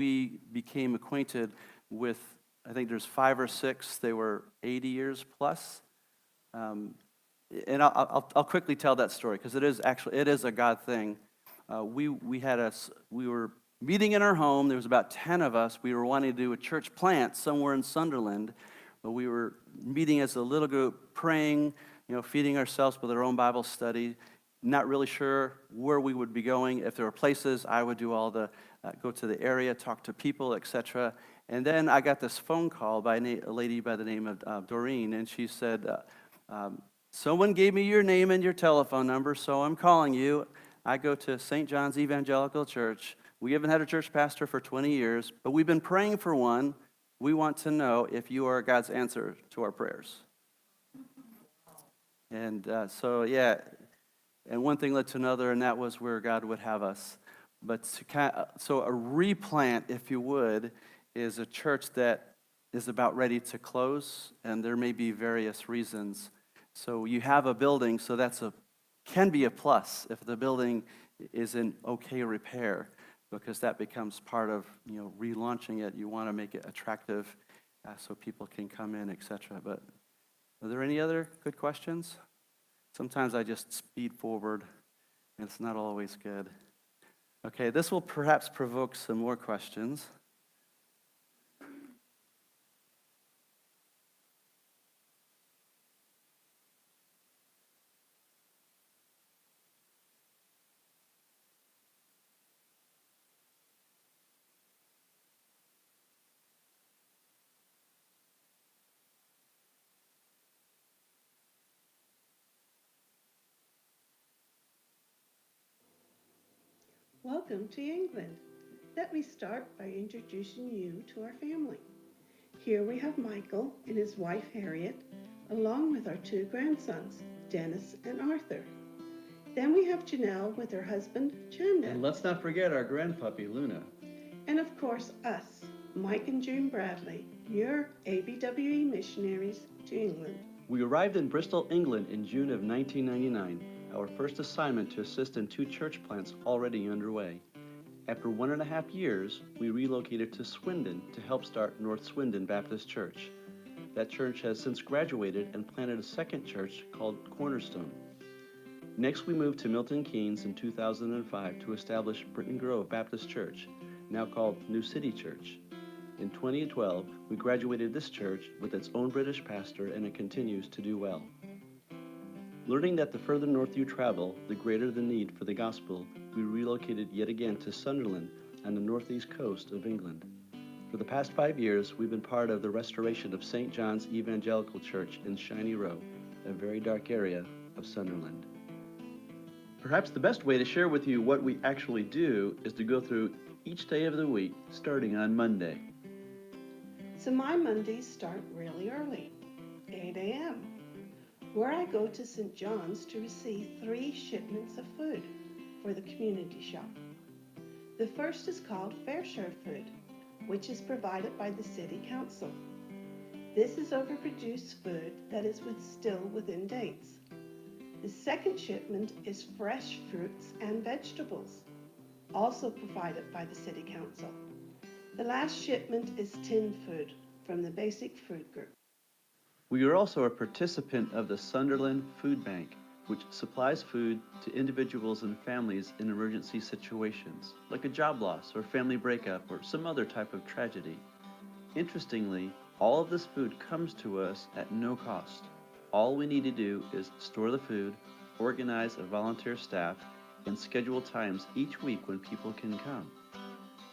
we became acquainted with, I think there's 5 or 6, they were 80 years plus. And I'll quickly tell that story because it is a God thing. We were meeting in our home. There was about 10 of us. We were wanting to do a church plant somewhere in Sunderland. But we were meeting as a little group, praying, feeding ourselves with our own Bible study. Not really sure where we would be going. If there were places, I would do all the go to the area, talk to people, etc. And then I got this phone call by a lady by the name of Doreen, and she said, someone gave me your name and your telephone number, so I'm calling you. I go to St. John's Evangelical Church. We haven't had a church pastor for 20 years, but we've been praying for one. We want to know if you are God's answer to our prayers. And and one thing led to another, and that was where God would have us. But so a replant, if you would, is a church that is about ready to close, and there may be various reasons. So you have a building, so can be a plus if the building is in okay repair, because that becomes part of relaunching it. You want to make it attractive so people can come in, etc. But are there any other good questions? Sometimes I just speed forward, and it's not always good. Okay, this will perhaps provoke some more questions. Welcome to England. Let me start by introducing you to our family. Here we have Michael and his wife Harriet, along with our 2 grandsons, Dennis and Arthur. Then we have Janelle with her husband, Chanda. And let's not forget our grandpuppy, Luna. And of course us, Mike and June Bradley, your ABWE missionaries to England. We arrived in Bristol, England in June of 1999, our first assignment to assist in 2 church plants already underway. After 1.5 years, we relocated to Swindon to help start North Swindon Baptist Church. That church has since graduated and planted a second church called Cornerstone. Next, we moved to Milton Keynes in 2005 to establish Britton Grove Baptist Church, now called New City Church. In 2012, we graduated this church with its own British pastor, and it continues to do well. Learning that the further north you travel, the greater the need for the gospel, we relocated yet again to Sunderland on the northeast coast of England. For the past 5 years, we've been part of the restoration of St. John's Evangelical Church in Shiny Row, a very dark area of Sunderland. Perhaps the best way to share with you what we actually do is to go through each day of the week, starting on Monday. So my Mondays start really early, 8 a.m., where I go to St. John's to receive 3 shipments of food for the community shop. The first is called Fair Share Food, which is provided by the City Council. This is overproduced food that is still within dates. The second shipment is fresh fruits and vegetables, also provided by the City Council. The last shipment is tinned food from the Basic Food Group. We are also a participant of the Sunderland Food Bank, which supplies food to individuals and families in emergency situations, like a job loss or family breakup or some other type of tragedy. Interestingly, all of this food comes to us at no cost. All we need to do is store the food, organize a volunteer staff, and schedule times each week when people can come.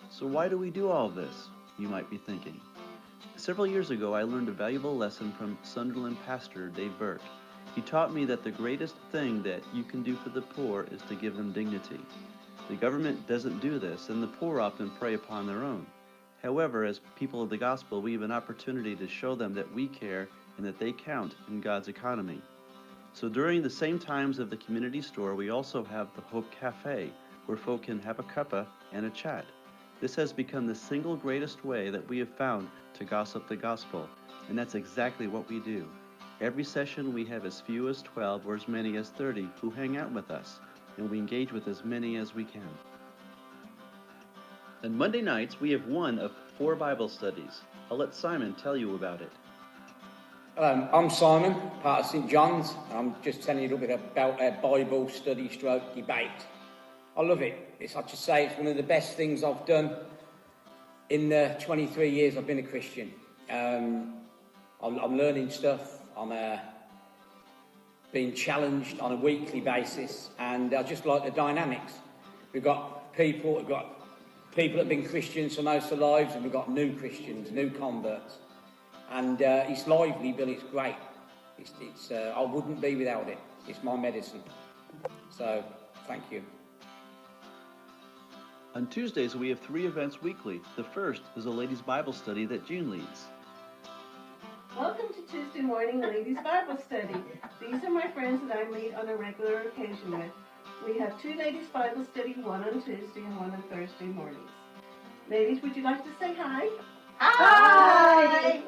So why do we do all of this, you might be thinking? Several years ago, I learned a valuable lesson from Sunderland pastor Dave Burke. He taught me that the greatest thing that you can do for the poor is to give them dignity. The government doesn't do this, and the poor often prey upon their own. However, as people of the gospel, we have an opportunity to show them that we care and that they count in God's economy. So during the same times of the community store, we also have the Hope Cafe, where folk can have a cuppa and a chat. This has become the single greatest way that we have found to gossip the gospel, and that's exactly what we do. Every session we have as few as 12 or as many as 30 who hang out with us, and we engage with as many as we can. On Monday nights, we have one of 4 Bible studies. I'll let Simon tell you about it. I'm Simon, part of St John's. I'm just telling you a little bit about a Bible study stroke debate. I love it. It's, I just say, it's one of the best things I've done in the 23 years I've been a Christian. I'm learning stuff. I'm being challenged on a weekly basis, and I just like the dynamics. We've got people that have been Christians for most of their lives, and we've got new Christians, new converts. And it's lively, but it's great. It's I wouldn't be without it. It's my medicine. So, thank you. On Tuesdays, we have 3 events weekly. The first is a ladies' Bible study that June leads. Welcome to Tuesday morning ladies' Bible study. These are my friends that I meet on a regular occasion with. We have 2 ladies' Bible study, one on Tuesday and one on Thursday mornings. Ladies, would you like to say hi? Hi!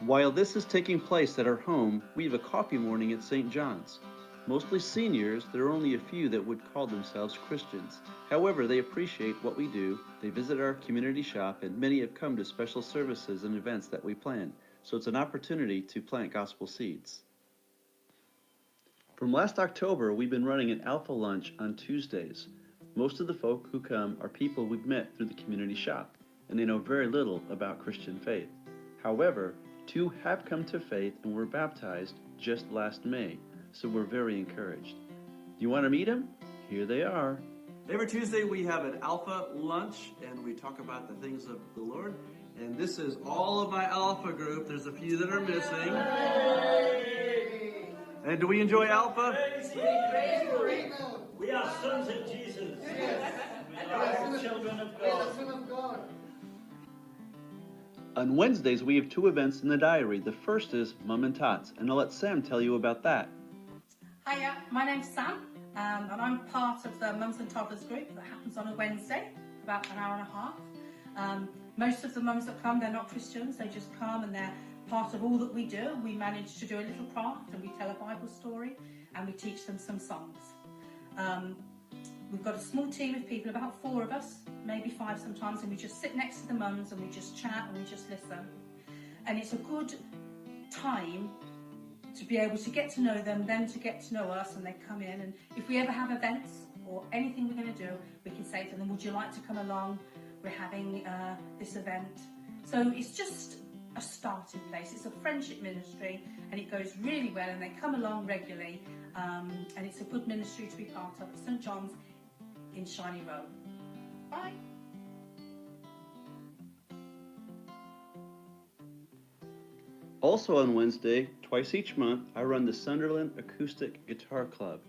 While this is taking place at our home, we have a coffee morning at St. John's. Mostly seniors, there are only a few that would call themselves Christians. However, they appreciate what we do, they visit our community shop, and many have come to special services and events that we plan. So it's an opportunity to plant gospel seeds. From last October, we've been running an Alpha Lunch on Tuesdays. Most of the folk who come are people we've met through the community shop, and they know very little about Christian faith. However, 2 have come to faith and were baptized just last May, so we're very encouraged. Do you want to meet them? Here they are. Every Tuesday we have an Alpha Lunch, and we talk about the things of the Lord. And this is all of my Alpha group. There's a few that are missing. And do we enjoy Alpha? We are sons of Jesus. We are children of God. On Wednesdays, we have 2 events in the diary. The first is Mum and Tots, and I'll let Sam tell you about that. Hiya, my name's Sam, and I'm part of the Mums and Toddlers group that happens on a Wednesday, about an hour and a half. Most of the mums that come, they're not Christians, they just come and they're part of all that we do. We manage to do a little craft, and we tell a Bible story, and we teach them some songs. We've got a small team of people, about 4 of us, maybe 5 sometimes, and we just sit next to the mums and we just chat and we just listen. And it's a good time to be able to get to know them to get to know us, and they come in, and if we ever have events or anything we're going to do, we can say to them, would you like to come along? We're having this event. So it's just a starting place. It's a friendship ministry, and it goes really well, and they come along regularly, and it's a good ministry to be part of at St John's in Shiny Row. Bye. Also on Wednesday, twice each month, I run the Sunderland Acoustic Guitar Club.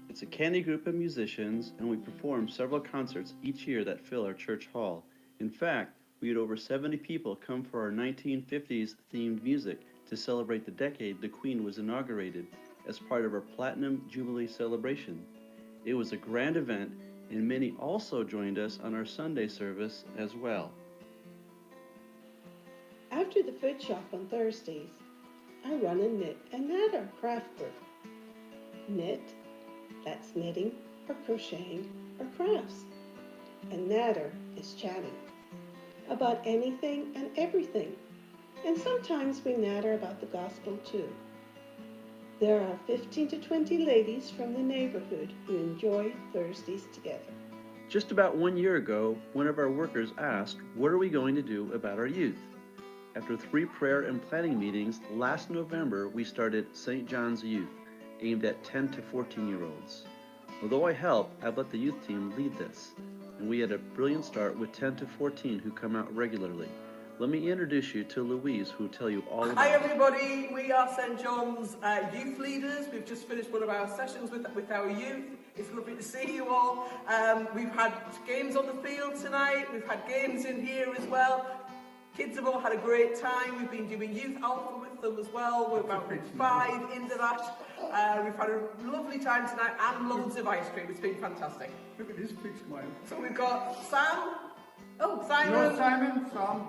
It's a candy group of musicians, and we perform several concerts each year that fill our church hall. In fact, we had over 70 people come for our 1950s themed music to celebrate the decade the Queen was inaugurated as part of our Platinum Jubilee celebration. It was a grand event, and many also joined us on our Sunday service as well. After the food shop on Thursdays, I run a knit and natter craft group. Knit, that's knitting or crocheting or crafts. And natter is chatting about anything and everything. And sometimes we natter about the gospel too. There are 15 to 20 ladies from the neighborhood who enjoy Thursdays together. Just about 1 year ago, one of our workers asked, what are we going to do about our youth? After 3 prayer and planning meetings, last November we started St. John's Youth, aimed at 10 to 14-year-olds. Although I help, I've let the youth team lead this, and we had a brilliant start with 10 to 14 who come out regularly. Let me introduce you to Louise, who will tell you all about it. Hi everybody, we are St John's youth leaders. We've just finished one of our sessions with our youth. It's lovely to see you all. We've had games on the field tonight, we've had games in here as well. Kids have all had a great time. We've been doing Youth Alpha with them as well. We're about 5 into that. We've had a lovely time tonight and loads of ice cream. It's been fantastic. Look at this big smile. So we've got Sam, Simon, No, Simon, Sam,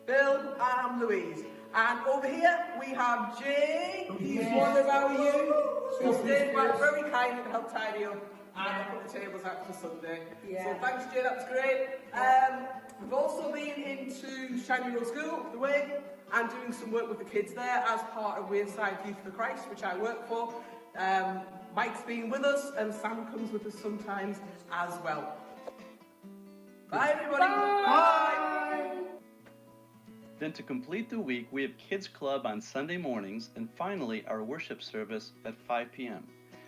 Bill and Louise. And over here we have Jay. He's one of our youth. He stayed back very kind and helped tidy up. and I put the tables out for Sunday. Yeah. So thanks, Jay, that was great. We've also been into Shiny Road School up the way and doing some work with the kids there as part of Wayside Youth for Christ, which I work for. Mike's been with us and Sam comes with us sometimes as well. Bye, everybody. Bye. Then to complete the week, we have Kids Club on Sunday mornings, and finally our worship service at 5 p.m.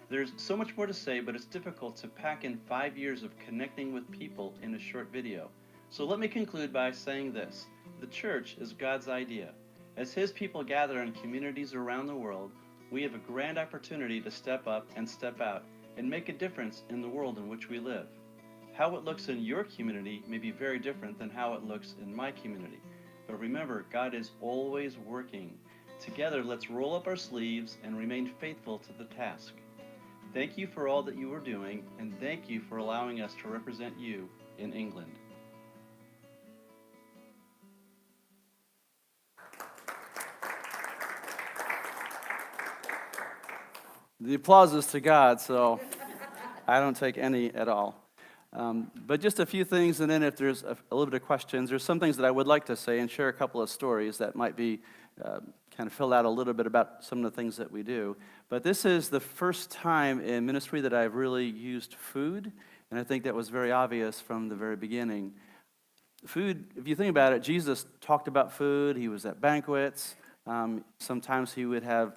There's so much more to say, but it's difficult to pack in 5 years of connecting with people in a short video. So let me conclude by saying this. The church is God's idea. As His people gather in communities around the world, we have a grand opportunity to step up and step out and make a difference in the world in which we live. How it looks in your community may be very different than how it looks in my community. But remember, God is always working. Together, let's roll up our sleeves and remain faithful to the task. Thank you for all that you are doing, and thank you for allowing us to represent you in England. The applause is to God, so I don't take any at all. But just a few things, and then if there's a little bit of questions, there's some things that I would like to say and share a couple of stories that might be kind of fill out a little bit about some of the things that we do. But this is the first time in ministry that I've really used food, and I think that was very obvious from the very beginning. Food, if you think about it, Jesus talked about food. He was at banquets. Sometimes he would have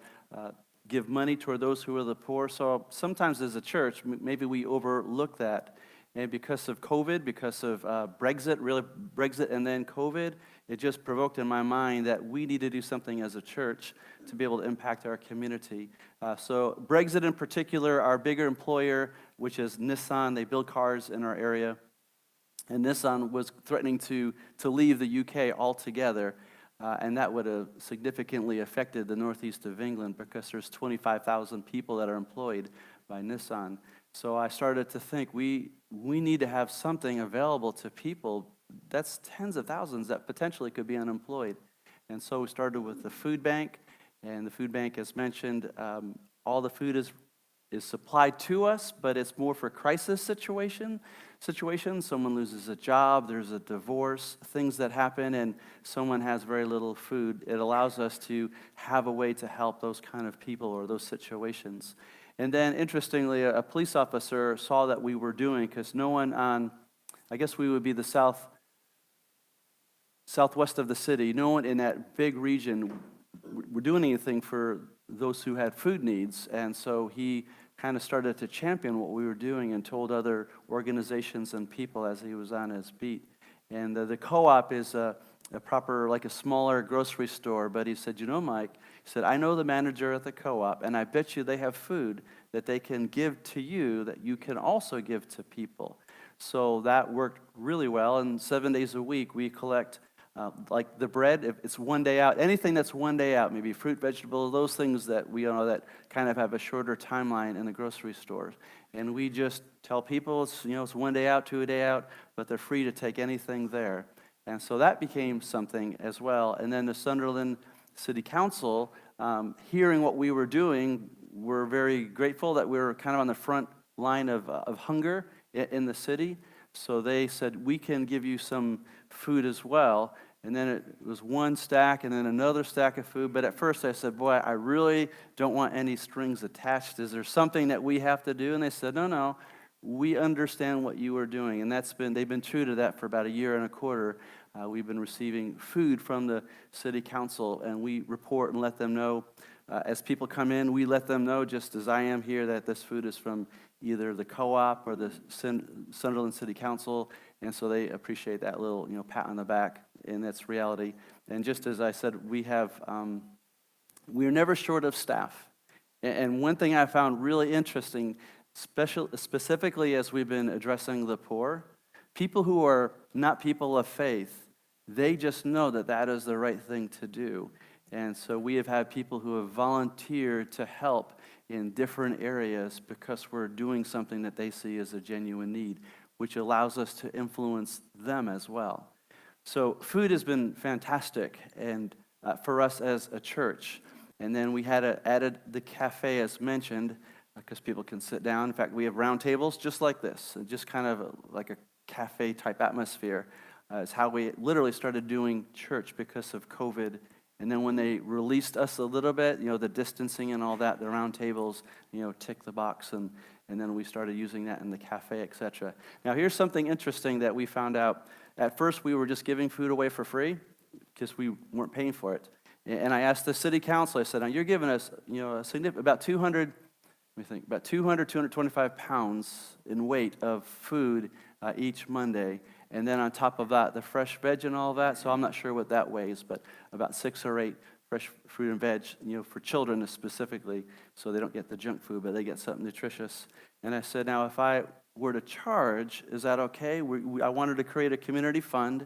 give money toward those who are the poor. So sometimes as a church, maybe we overlook that. And because of COVID, because of Brexit and then COVID, it just provoked in my mind that we need to do something as a church to be able to impact our community. So Brexit in particular, our bigger employer, which is Nissan, they build cars in our area. And Nissan was threatening to leave the UK altogether. And that would have significantly affected the northeast of England because there's 25,000 people that are employed by Nissan. So I started to think we need to have something available to people. That's tens of thousands that potentially could be unemployed. And so we started with the food bank, and the food bank, as mentioned, all the food is supplied to us, but it's more for crisis situations. Someone loses a job, there's a divorce, things that happen, and someone has very little food. It allows us to have a way to help those kind of people or those situations. And then, interestingly, a police officer saw that we were doing, because no one on, I guess we would be the southwest of the city, no one in that big region were doing anything for those who had food needs. And so he kind of started to champion what we were doing and told other organizations and people as he was on his beat. And the co-op is a proper, like a smaller grocery store, but he said, you know, Mike, he said, I know the manager at the co-op, and I bet you they have food that they can give to you that you can also give to people. So that worked really well, and 7 days a week we collect like the bread, if it's 1 day out, anything that's 1 day out, maybe fruit, vegetables, those things that we know that kind of have a shorter timeline in the grocery stores. And we just tell people it's 1 day out, 2 a day out, but they're free to take anything there. And so that became something as well. And then the Sunderland City Council, hearing what we were doing, we're very grateful that we were kind of on the front line of hunger in the city. So they said, we can give you some food as well. And then it was one stack and then another stack of food. But at first I said, boy, I really don't want any strings attached. Is there something that we have to do? And they said, no, we understand what you are doing. And they've been true to that for about a year and a quarter. We've been receiving food from the city council, and we report and let them know. As people come in, we let them know, just as I am here, that this food is from either the co-op or the Sunderland City Council, and so they appreciate that little pat on the back, and that's reality. And just as I said, we're never short of staff. And one thing I found really interesting, specifically as we've been addressing the poor, people who are not people of faith, they just know that that is the right thing to do. And so we have had people who have volunteered to help in different areas because we're doing something that they see as a genuine need, which allows us to influence them as well. So food has been fantastic and for us as a church. And then we had added the cafe, as mentioned. because people can sit down. In fact, we have round tables just like this, just kind of like a cafe-type atmosphere. Is how we literally started doing church because of COVID. And then when they released us a little bit, the distancing and all that, the round tables, tick the box, and then we started using that in the cafe, etc. Now, here's something interesting that we found out. At first, we were just giving food away for free because we weren't paying for it. And I asked the city council, I said, now you're giving us, a significant, about 225 pounds in weight of food each Monday. And then on top of that, the fresh veg and all that. So I'm not sure what that weighs, but about 6 or 8 fresh fruit and veg, for children specifically, so they don't get the junk food, but they get something nutritious. And I said, now if I were to charge, is that okay? I wanted to create a community fund,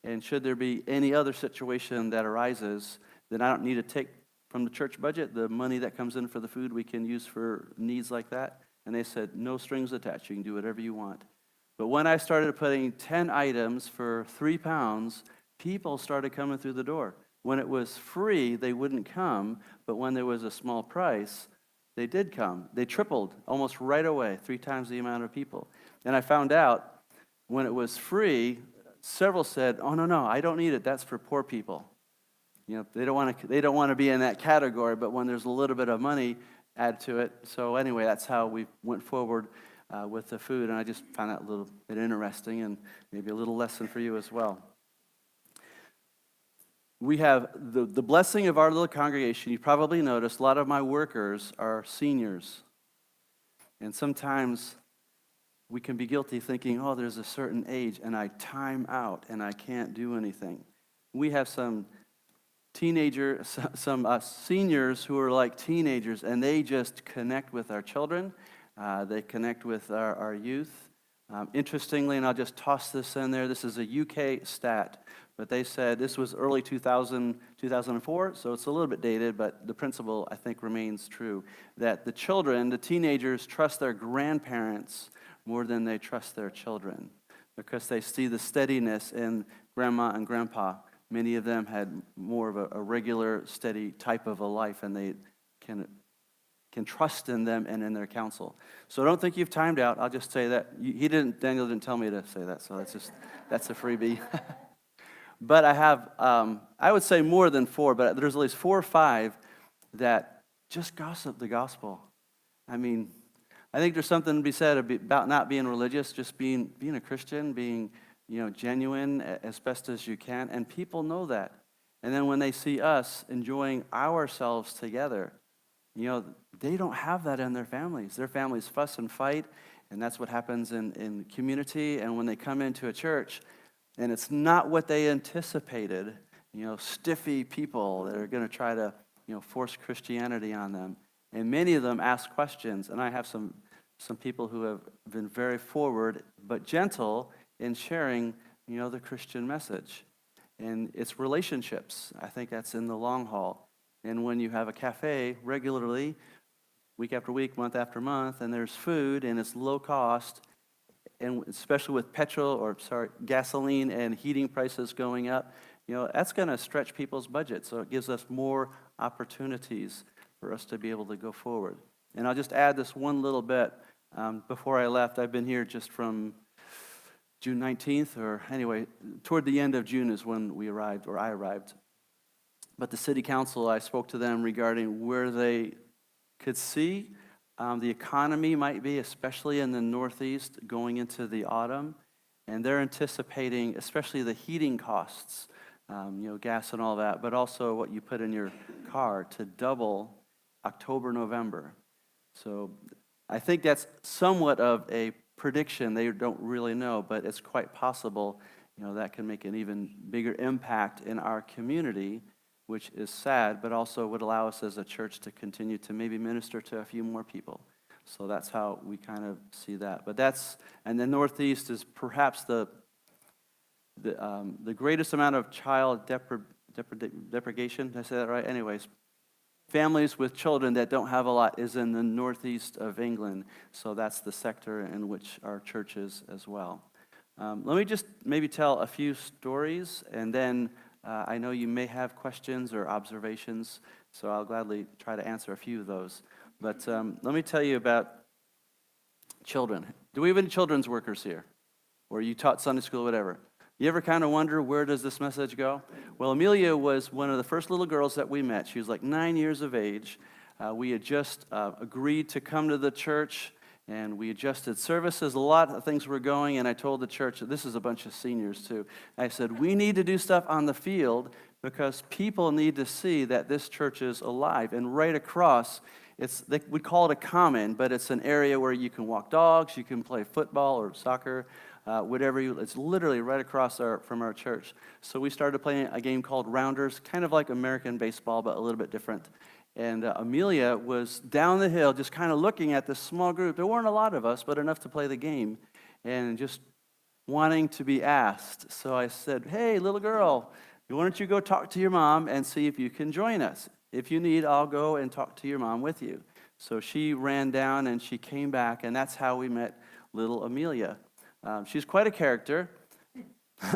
and should there be any other situation that arises, then I don't need to take from the church budget the money that comes in for the food we can use for needs like that. And they said, no strings attached. You can do whatever you want. But when I started putting 10 items for 3 pounds, people started coming through the door. When it was free, they wouldn't come, but when there was a small price, they did come. They tripled almost right away, 3 times the amount of people. And I found out when it was free, several said, oh, no, I don't need it. That's for poor people. They don't want to be in that category, but when there's a little bit of money, add to it. So anyway, that's how we went forward with the food, and I just found that a little bit interesting and maybe a little lesson for you as well. We have the blessing of our little congregation. You probably noticed a lot of my workers are seniors, and sometimes we can be guilty thinking, oh, there's a certain age, and I time out, and I can't do anything. We have some seniors who are like teenagers, and they just connect with our children. They connect with our youth. Interestingly, and I'll just toss this in there, this is a UK stat, but they said this was early 2004, so it's a little bit dated, but the principle, I think, remains true, that the teenagers, trust their grandparents more than they trust their children because they see the steadiness in grandma and grandpa. Many of them had more of a regular, steady type of a life, and they can trust in them and in their counsel. So I don't think you've timed out. I'll just say that. Daniel didn't tell me to say that, so that's a freebie. But I have, I would say more than 4, but there's at least 4 or 5 that just gossip the gospel. I mean, I think there's something to be said about not being religious, just being a Christian, being genuine as best as you can, and people know that. And then when they see us enjoying ourselves together, they don't have that in their families. Their families fuss and fight, and that's what happens in community. And when they come into a church, and it's not what they anticipated, stiffy people that are going to try to, force Christianity on them. And many of them ask questions, and I have some people who have been very forward but gentle in sharing, the Christian message. And it's relationships. I think that's in the long haul. And when you have a cafe regularly, week after week, month after month, and there's food, and it's low cost, and especially with gasoline and heating prices going up, that's going to stretch people's budgets. So it gives us more opportunities for us to be able to go forward. And I'll just add this one little bit. Before I left, I've been here just from June 19th, or anyway, toward the end of June is when I arrived. But the city council, I spoke to them regarding where they could see the economy might be, especially in the Northeast, going into the autumn. And they're anticipating, especially the heating costs, gas and all that, but also what you put in your car, to double October, November. So I think that's somewhat of a prediction. They don't really know, but it's quite possible, that can make an even bigger impact in our community, which is sad, but also would allow us as a church to continue to maybe minister to a few more people. So that's how we kind of see that. And the Northeast is perhaps the greatest amount of child depredation. Did I say that right? Anyways, families with children that don't have a lot is in the Northeast of England. So that's the sector in which our church is as well. Let me just maybe tell a few stories, and then I know you may have questions or observations, so I'll gladly try to answer a few of those. But let me tell you about children. Do we have any children's workers here? Or you taught Sunday school, whatever? You ever kind of wonder, where does this message go? Well, Amelia was one of the first little girls that we met. She was like 9 years of age. We had just agreed to come to the church, and we adjusted services. A lot of things were going, and I told the church, this is a bunch of seniors too. I said, we need to do stuff on the field because people need to see that this church is alive. And right across, we call it a common, but it's an area where you can walk dogs, you can play football or soccer, whatever. It's literally right across from our church. So we started playing a game called Rounders, kind of like American baseball, but a little bit different. And Amelia was down the hill just kind of looking at this small group. There weren't a lot of us, but enough to play the game, and just wanting to be asked. So I said, hey, little girl, why don't you go talk to your mom and see if you can join us? If you need, I'll go and talk to your mom with you. So she ran down and she came back, and that's how we met little Amelia. She's quite a character,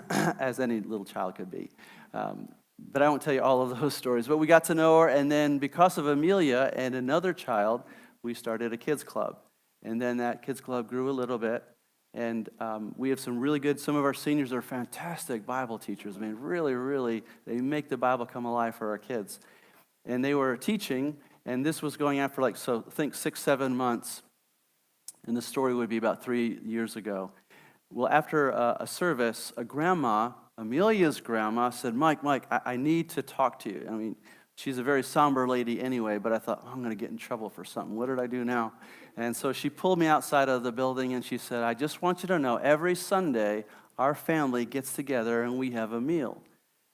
as any little child could be. But I won't tell you all of those stories. But we got to know her, and then because of Amelia and another child, we started a kids club. And then that kids club grew a little bit, and we have some of our seniors are fantastic Bible teachers. I mean, really, really, they make the Bible come alive for our kids. And they were teaching, and this was going on for I think 6-7 months. And the story would be about 3 years ago. Well, after a service, Amelia's grandma said, Mike, I need to talk to you. I mean, she's a very somber lady anyway, but I thought, I'm going to get in trouble for something. What did I do now? And so she pulled me outside of the building, and she said, I just want you to know, every Sunday, our family gets together and we have a meal.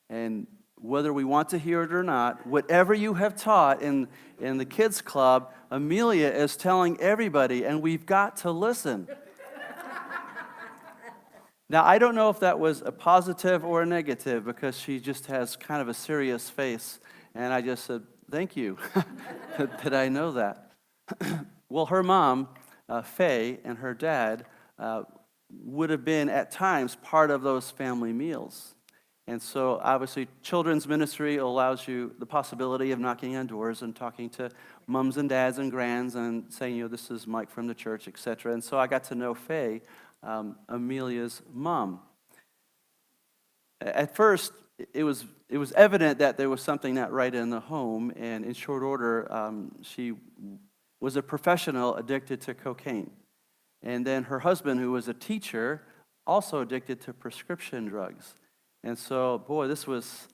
And whether we want to hear it or not, whatever you have taught in the kids club, Amelia is telling everybody, and we've got to listen. Now, I don't know if that was a positive or a negative, because she just has kind of a serious face, and I just said, thank you that I know that. Well, her mom, Faye, and her dad would have been, at times, part of those family meals. And so, obviously, children's ministry allows you the possibility of knocking on doors and talking to moms and dads and grands and saying, this is Mike from the church, etc. And so I got to know Faye, Amelia's mom. At first, it was evident that there was something not right in the home, and in short order, she was a professional addicted to cocaine. And then her husband, who was a teacher, also addicted to prescription drugs. And so, boy, this was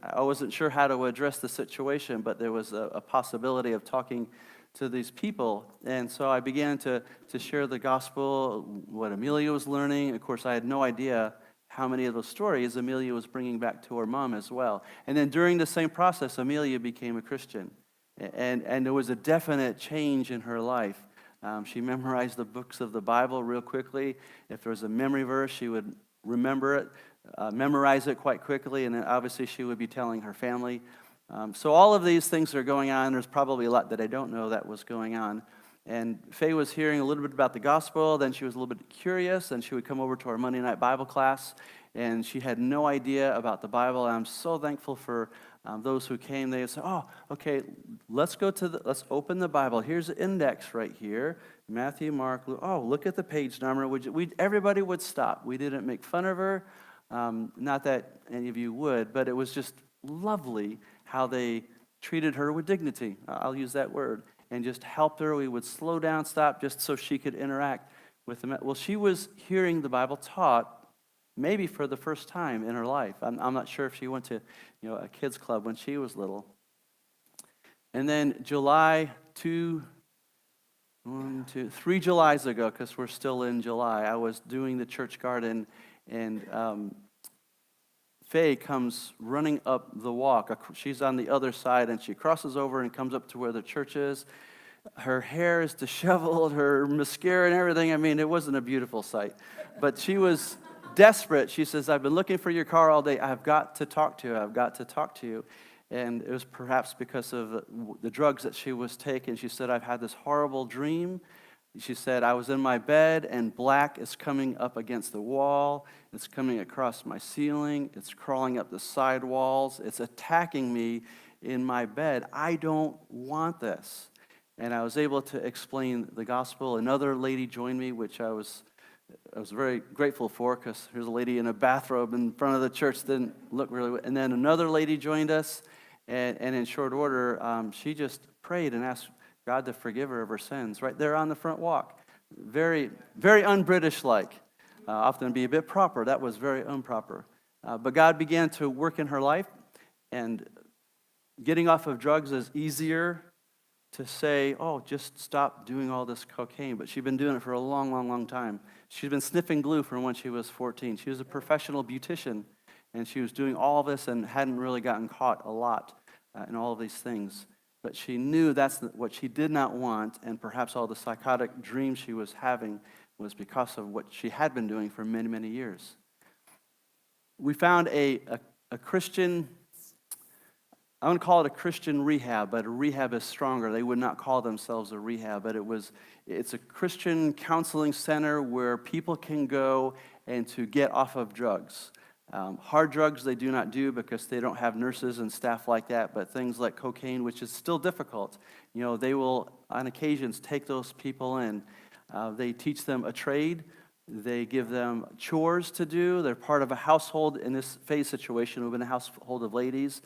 I wasn't sure how to address the situation, but there was a possibility of talking to these people. And so I began to share the gospel, what Amelia was learning. Of course, I had no idea how many of those stories Amelia was bringing back to her mom as well. And then during the same process, Amelia became a Christian. And there was a definite change in her life. She memorized the books of the Bible real quickly. If there was a memory verse, she would remember it, memorize it quite quickly, and then obviously she would be telling her family. So all of these things are going on. There's probably a lot that I don't know that was going on. And Faye was hearing a little bit about the gospel. Then she was a little bit curious, and she would come over to our Monday night Bible class, and she had no idea about the Bible. And I'm so thankful for those who came. They would say, oh, okay, let's open the Bible. Here's the index right here. Matthew, Mark, Luke. Oh, look at the page number. Everybody would stop. We didn't make fun of her. Not that any of you would, but it was just lovely how they treated her with dignity. I'll use that word. And just helped her. We would slow down, stop, just so she could interact with them. Well, she was hearing the Bible taught maybe for the first time in her life. I'm not sure if she went to a kids club when she was little. And then 3 Julys ago, because we're still in July, I was doing the church garden, and Faye comes running up the walk. She's on the other side, and she crosses over and comes up to where the church is. Her hair is disheveled, her mascara and everything. I mean, it wasn't a beautiful sight. But she was desperate. She says, I've been looking for your car all day. I've got to talk to you. I've got to talk to you. And it was perhaps because of the drugs that she was taking. She said, I've had this horrible dream. She said, I was in my bed, and black is coming up against the wall. It's coming across my ceiling. It's crawling up the side walls. It's attacking me in my bed. I don't want this. and I was able to explain the gospel. Another lady joined me, which I was very grateful for, because here's a lady in a bathrobe in front of the church, didn't look really well. And then another lady joined us, and in short order, she just prayed and asked God to forgive her of her sins right there on the front walk. Very, very un-British-like. Often be a bit proper. That was very improper. But God began to work in her life, and getting off of drugs is easier to say, oh, just stop doing all this cocaine. But she'd been doing it for a long, long, long time. She'd been sniffing glue from when she was 14. She was a professional beautician, and she was doing all this and hadn't really gotten caught a lot in all of these things. But she knew that's what she did not want, and perhaps all the psychotic dreams she was having was because of what she had been doing for many, many years. We found a Christian, I wouldn't call it a Christian rehab, but a rehab is stronger. They would not call themselves a rehab, but it's a Christian counseling center where people can go and to get off of drugs. Hard drugs they do not do because they don't have nurses and staff like that, but things like cocaine, which is still difficult, they will on occasions take those people in. They teach them a trade. They give them chores to do. They're part of a household. In this phase situation, we've been a household of ladies.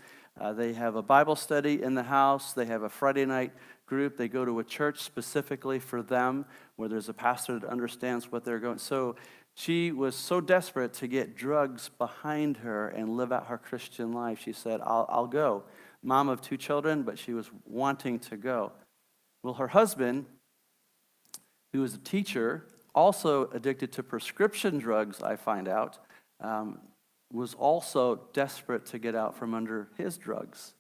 They have a Bible study in the house. They have a Friday night group. They go to a church specifically for them where there's a pastor that understands what they're going. So she was so desperate to get drugs behind her and live out her Christian life. She said, I'll go. Mom of 2 children, but she was wanting to go. Well, her husband, who was a teacher, also addicted to prescription drugs, I find out, was also desperate to get out from under his drugs.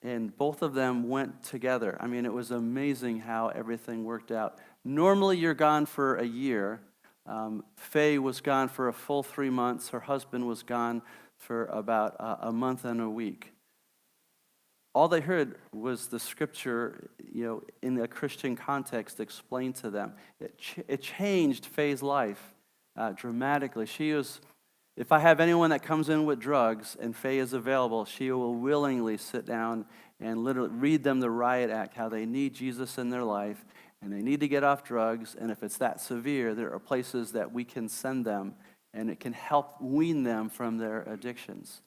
And both of them went together. I mean, it was amazing how everything worked out. Normally, you're gone for a year. Faye was gone for a full 3 months. Her husband was gone for about a month and a week. All they heard was the scripture, in a Christian context explained to them. It changed Faye's life dramatically. If I have anyone that comes in with drugs and Faye is available, she will willingly sit down and literally read them the riot act, how they need Jesus in their life and they need to get off drugs. And if it's that severe, there are places that we can send them and it can help wean them from their addictions.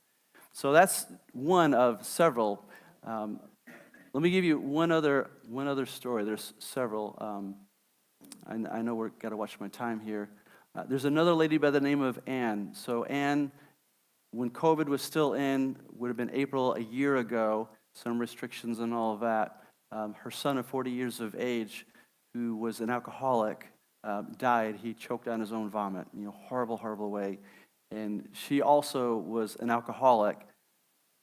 So that's one of several. Let me give you one other story. There's several. I know we've got to watch my time here. There's another lady by the name of Anne. So Anne, when COVID was still in, would have been April a year ago, some restrictions and all of that. Her son of 40 years of age, who was an alcoholic, died. He choked on his own vomit, horrible, horrible way. And she also was an alcoholic.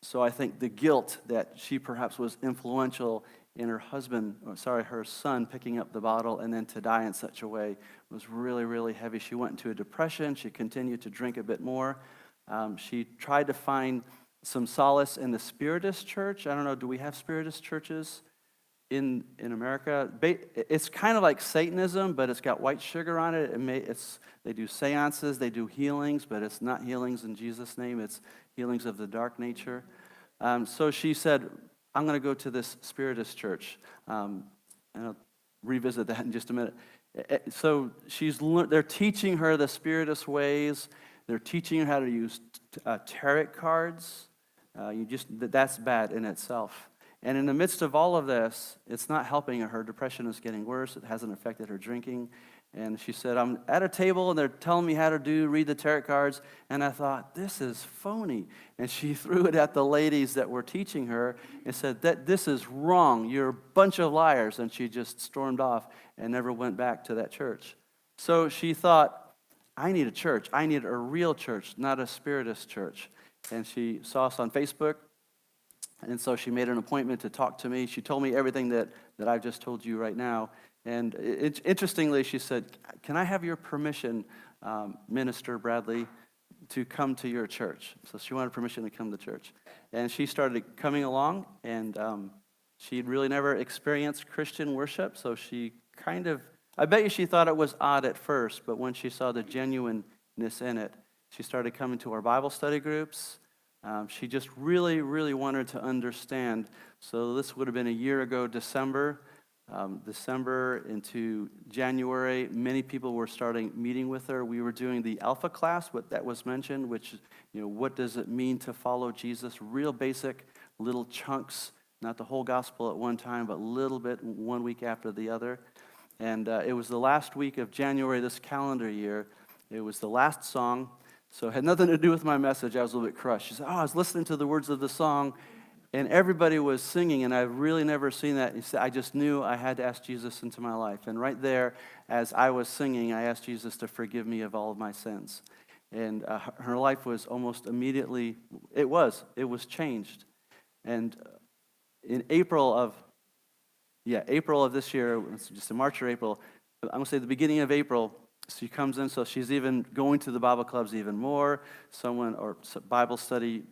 So I think the guilt that she perhaps was influential in her son picking up the bottle and then to die in such a way was really, really heavy. She went into a depression. She continued to drink a bit more. She tried to find some solace in the Spiritist church. I don't know, do we have Spiritist churches in America? It's kind of like Satanism, but it's got white sugar on it. They do seances, they do healings, but it's not healings in Jesus' name. It's healings of the dark nature. So she said, I'm going to go to this Spiritist church. And I'll revisit that in just a minute. So they're teaching her the Spiritist ways. They're teaching her how to use tarot cards. That's bad in itself. And in the midst of all of this, it's not helping her. Her depression is getting worse. It hasn't affected her drinking. And she said, I'm at a table and they're telling me how to read the tarot cards. And I thought, this is phony. And she threw it at the ladies that were teaching her and said, this is wrong. You're a bunch of liars. And she just stormed off and never went back to that church. So she thought, I need a church. I need a real church, not a Spiritist church. And she saw us on Facebook. And so she made an appointment to talk to me. She told me everything that I've just told you right now. And interestingly, she said, can I have your permission, Minister Bradley, to come to your church? So she wanted permission to come to church. And she started coming along, and she'd really never experienced Christian worship, so she I bet you she thought it was odd at first, but when she saw the genuineness in it, she started coming to our Bible study groups. She just really, really wanted to understand. So this would have been a year ago, December. December into January, many people were starting meeting with her. We were doing the Alpha class, what that was mentioned, which, what does it mean to follow Jesus? Real basic little chunks, not the whole gospel at one time, but a little bit one week after the other. And it was the last week of January this calendar year. It was the last song, so it had nothing to do with my message. I was a little bit crushed. She said, I was listening to the words of the song, and everybody was singing, and I've really never seen that. He said, I just knew I had to ask Jesus into my life. And right there, as I was singing, I asked Jesus to forgive me of all of my sins. And her life was almost immediately, it was changed. And in April of this year, it's just in March or April, I'm going to say the beginning of April, she comes in, so she's even going to the Bible clubs even more, or Bible study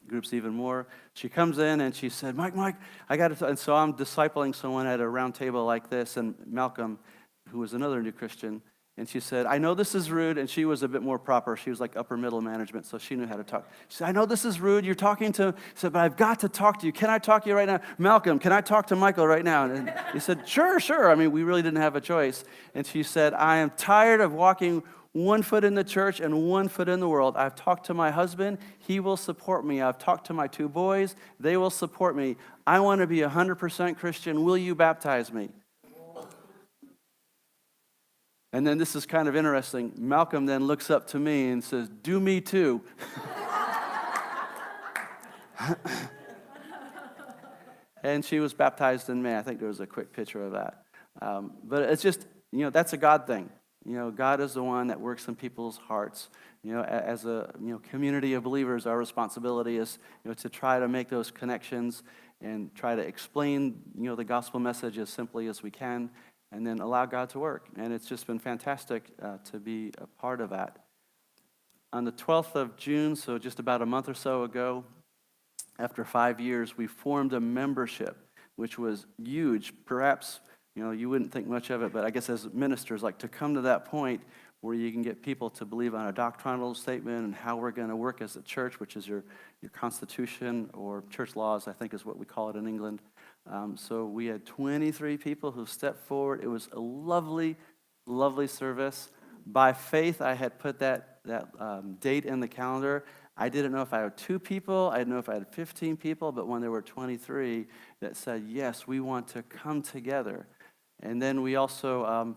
groups even more. She comes in and she said, Mike, I got to, and so I'm discipling someone at a round table like this, and Malcolm, who was another new Christian, and she said, I know this is rude, and she was a bit more proper. She was like upper middle management, so she knew how to talk. She said, I know this is rude, you're talking to, she said, but I've got to talk to you. Can I talk to you right now? Malcolm, can I talk to Michael right now? And he said, sure. I mean, we really didn't have a choice. And she said, I am tired of walking one foot in the church and one foot in the world. I've talked to my husband, he will support me. I've talked to my 2 boys, they will support me. I want to be 100% Christian, will you baptize me? And then this is kind of interesting. Malcolm then looks up to me and says, do me too. And she was baptized in May. I think there was a quick picture of that. But it's just, that's a God thing. God is the one that works in people's hearts. As a community of believers, our responsibility is to try to make those connections and try to explain the gospel message as simply as we can, and then allow God to work. And it's just been fantastic to be a part of that. On the 12th of June, so just about a month or so ago, after 5 years, we formed a membership, which was huge. Perhaps, you wouldn't think much of it, but I guess as ministers, like to come to that point where you can get people to believe on a doctrinal statement and how we're going to work as a church, which is your constitution or church laws, I think is what we call it in England. So we had 23 people who stepped forward. It was a lovely, lovely service. By faith, I had put that date in the calendar. I didn't know if I had 2 people. I didn't know if I had 15 people. But when there were 23 that said, yes, we want to come together. And then we also,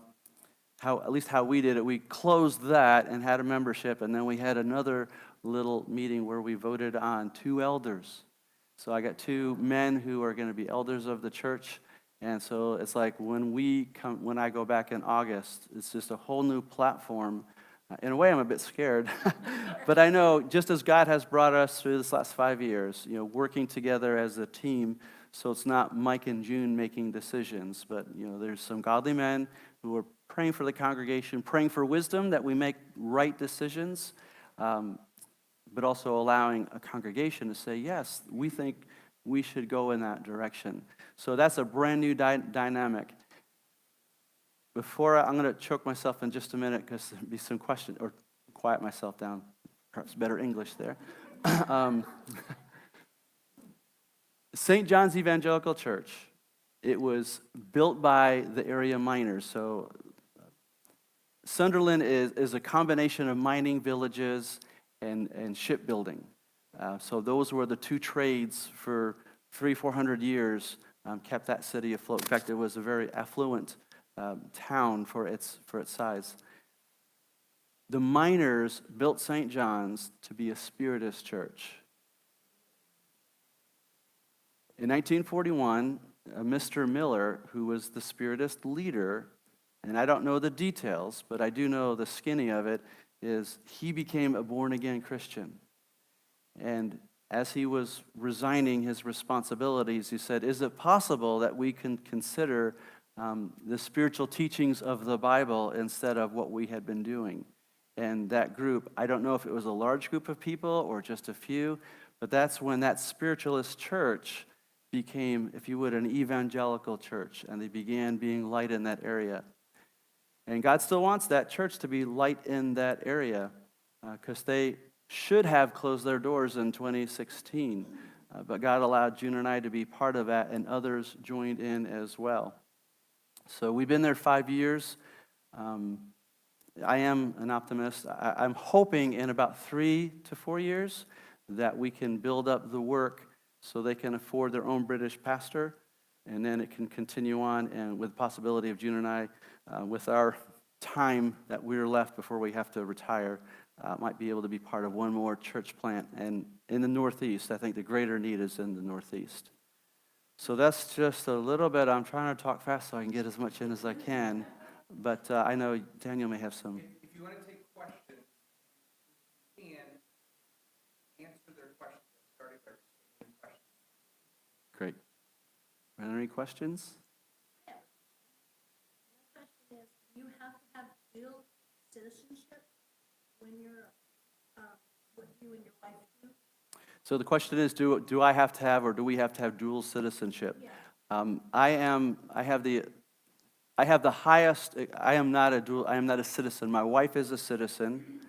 how we did it, we closed that and had a membership. And then we had another little meeting where we voted on 2 elders. So I got 2 men who are going to be elders of the church, and so it's like when I go back in August, it's just a whole new platform. In a way, I'm a bit scared, but I know just as God has brought us through this last 5 years, working together as a team, so it's not Mike and June making decisions, but there's some godly men who are praying for the congregation, praying for wisdom that we make right decisions. But also allowing a congregation to say, yes, we think we should go in that direction. So that's a brand new dynamic. I'm going to choke myself in just a minute because there'll be some questions, or quiet myself down, perhaps better English there. St. John's Evangelical Church, it was built by the area miners. So Sunderland is a combination of mining villages and shipbuilding. So those were the 2 trades for 300-400 years, kept that city afloat. In fact, it was a very affluent town for its size. The miners built St. John's to be a Spiritist church. In 1941, Mr. Miller, who was the Spiritist leader, and I don't know the details, but I do know the skinny of it, is he became a born-again Christian. And as he was resigning his responsibilities, he said, is it possible that we can consider the spiritual teachings of the Bible instead of what we had been doing? And that group, I don't know if it was a large group of people or just a few, but that's when that spiritualist church became, if you would, an evangelical church, and they began being light in that area. And God still wants that church to be light in that area because they should have closed their doors in 2016. But God allowed June and I to be part of that, and others joined in as well. So we've been there 5 years. I am an optimist. I'm hoping in about 3 to 4 years that we can build up the work so they can afford their own British pastor, and then it can continue on, and with the possibility of June and I, with our time that we're left before we have to retire, might be able to be part of one more church plant. And in the Northeast, I think the greater need is in the Northeast. So that's just a little bit. I'm trying to talk fast so I can get as much in as I can. But I know Daniel may have some. If you want to take questions, you can answer their questions. Starting by receiving questions. Great. Are there any questions? The question is, do you have to have dual citizenship when you're, what you and your wife do? So the question is, do I have to have, or do we have to have dual citizenship? Yeah. I have the highest. I am not a citizen. My wife is a citizen.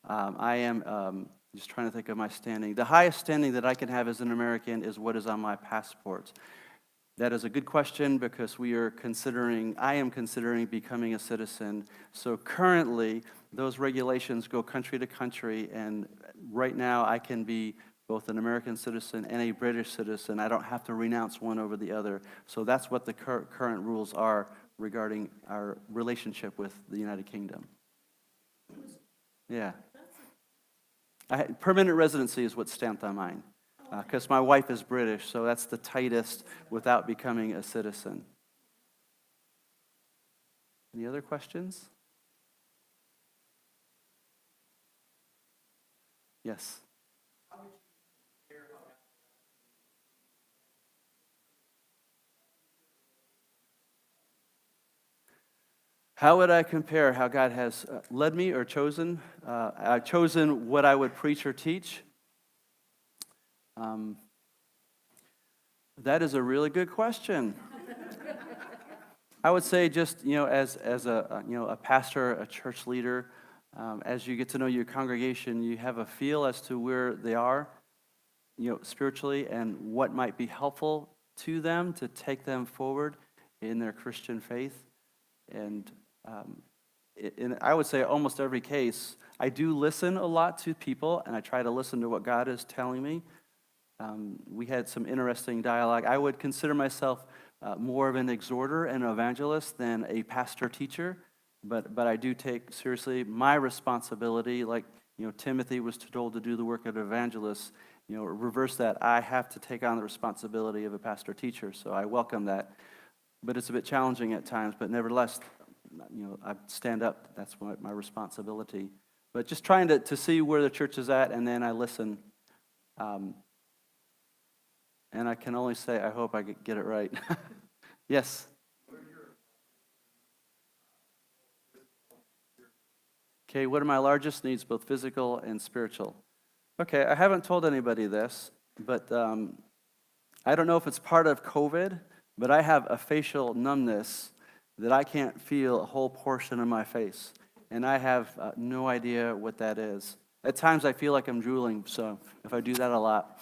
I am just trying to think of my standing. The highest standing that I can have as an American is what is on my passport. That is a good question because I am considering becoming a citizen. So currently, those regulations go country to country, and right now I can be both an American citizen and a British citizen. I don't have to renounce one over the other. So that's what the current rules are regarding our relationship with the United Kingdom. Yeah. Permanent residency is what's stamped on mine, because my wife is British, so that's the tightest without becoming a citizen. Any other questions? Yes. How would I compare how God has led me or chosen? I've chosen what I would preach or teach. That is a really good question. I would say just, as a pastor, a church leader, as you get to know your congregation, you have a feel as to where they are, spiritually, and what might be helpful to them to take them forward in their Christian faith. And in I would say almost every case, I do listen a lot to people, and I try to listen to what God is telling me. We had some interesting dialogue. I would consider myself more of an exhorter and evangelist than a pastor-teacher, but I do take seriously my responsibility. Like, Timothy was told to do the work of an evangelist. Reverse that. I have to take on the responsibility of a pastor-teacher, so I welcome that. But it's a bit challenging at times, but nevertheless, I stand up. That's my responsibility. But just trying to see where the church is at, and then I listen. And I can only say, I hope I get it right. Yes? Okay, what are my largest needs, both physical and spiritual? Okay, I haven't told anybody this, but I don't know if it's part of COVID, but I have a facial numbness that I can't feel a whole portion of my face. And I have no idea what that is. At times I feel like I'm drooling, so if I do that a lot.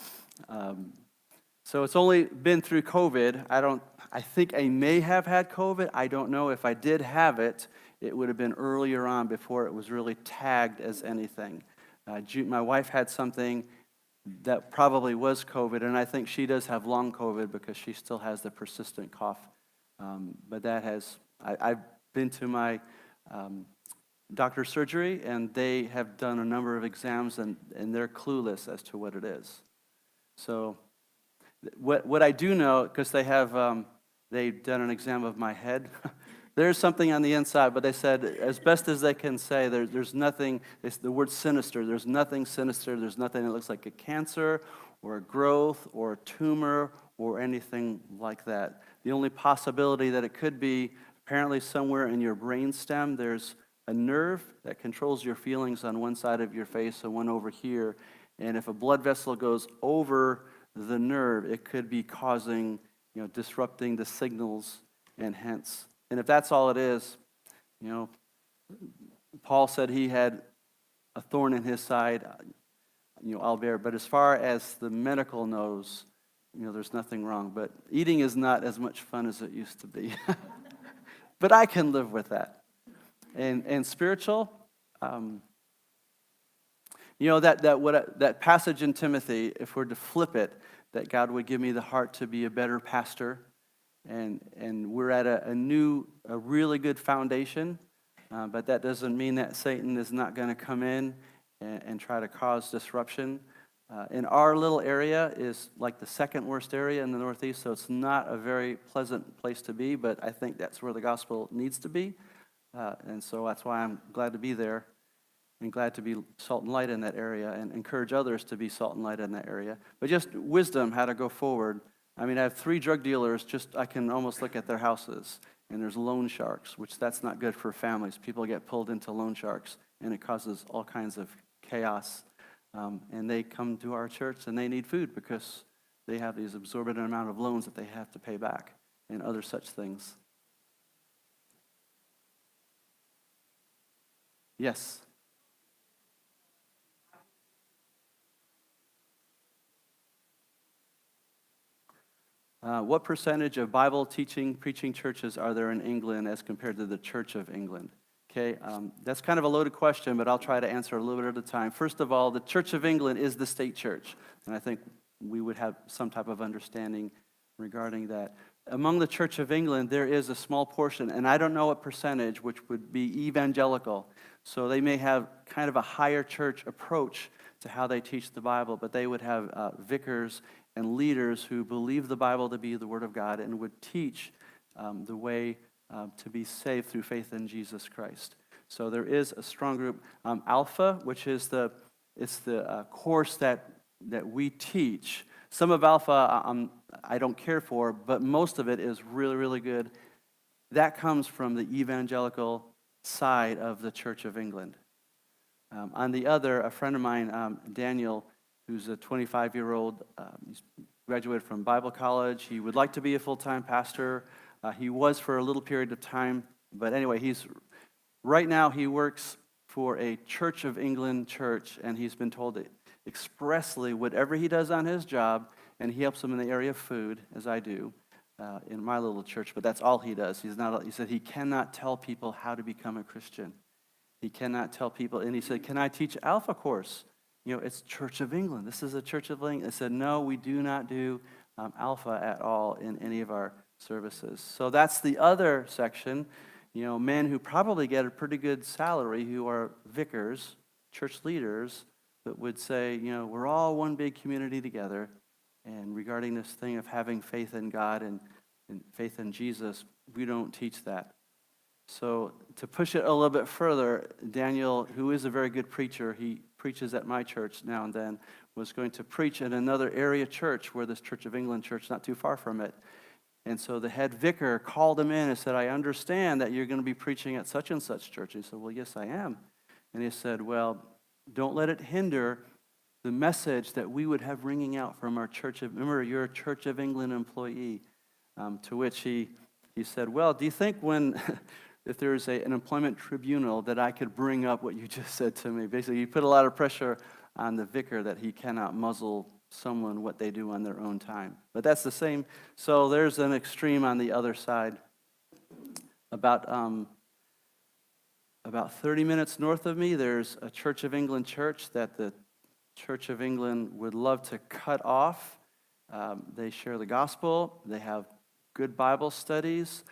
So it's only been through COVID. I think I may have had COVID. I don't know. If I did have it, it would have been earlier on before it was really tagged as anything. My wife had something that probably was COVID, and I think she does have long COVID because she still has the persistent cough. But I've been to my doctor's surgery, and they have done a number of exams, and they're clueless as to what it is. So what I do know, because they've done an exam of my head, there's something on the inside, but they said, as best as they can say, there's nothing, the word sinister, there's nothing sinister, there's nothing that looks like a cancer or a growth or a tumor or anything like that. The only possibility that it could be, apparently somewhere in your brain stem, there's a nerve that controls your feelings on one side of your face and one over here, and if a blood vessel goes over the nerve, it could be causing, disrupting the signals, and hence. And if that's all it is, Paul said he had a thorn in his side, I'll bear. But as far as the medical knows, there's nothing wrong. But eating is not as much fun as it used to be. but I can live with that. And spiritual, that passage in Timothy, if we're to flip it, that God would give me the heart to be a better pastor, and we're at a really good foundation, but that doesn't mean that Satan is not going to come in and try to cause disruption. In our little area is like the second worst area in the Northeast, so it's not a very pleasant place to be, but I think that's where the gospel needs to be, and so that's why I'm glad to be there and glad to be salt and light in that area and encourage others to be salt and light in that area. But just wisdom, how to go forward. I mean, I have 3 drug dealers, I can almost look at their houses, and there's loan sharks, which that's not good for families. People get pulled into loan sharks, and it causes all kinds of chaos. And they come to our church, and they need food because they have these exorbitant amount of loans that they have to pay back and other such things. Yes? What percentage of Bible teaching, preaching churches are there in England as compared to the Church of England? Okay, that's kind of a loaded question, but I'll try to answer a little bit at a time. First of all, the Church of England is the state church, and I think we would have some type of understanding regarding that. Among the Church of England, there is a small portion, and I don't know what percentage, which would be evangelical. So they may have kind of a higher church approach to how they teach the Bible, but they would have vicars and leaders who believe the Bible to be the Word of God and would teach the way to be saved through faith in Jesus Christ. So there is a strong group. Alpha, which is the course that we teach. Some of Alpha I don't care for, but most of it is really, really good. That comes from the evangelical side of the Church of England. On the other, a friend of mine, Daniel, who's a 25-year-old, he's graduated from Bible college. He would like to be a full-time pastor. He was for a little period of time, but anyway, right now he works for a Church of England church, and he's been told that expressly whatever he does on his job, and he helps them in the area of food, as I do, in my little church, but that's all he does. He said he cannot tell people how to become a Christian. He cannot tell people, and he said, can I teach Alpha course? It's Church of England. This is a Church of England. I said, no, we do not do Alpha at all in any of our services. So that's the other section. Men who probably get a pretty good salary, who are vicars, church leaders, that would say, we're all one big community together. And regarding this thing of having faith in God and faith in Jesus, we don't teach that. So to push it a little bit further, Daniel, who is a very good preacher, he preaches at my church now and then, was going to preach in another area church where this Church of England church, not too far from it. And so the head vicar called him in and said, I understand that you're going to be preaching at such and such church. He said, well, yes, I am. And he said, well, don't let it hinder the message that we would have ringing out from our church. Remember, you're a Church of England employee. To which he said, well, do you think if there's an employment tribunal that I could bring up what you just said to me? Basically, you put a lot of pressure on the vicar that he cannot muzzle someone what they do on their own time. But that's the same. So there's an extreme on the other side. About 30 minutes north of me, there's a Church of England church that the Church of England would love to cut off. They share the gospel. They have good Bible studies.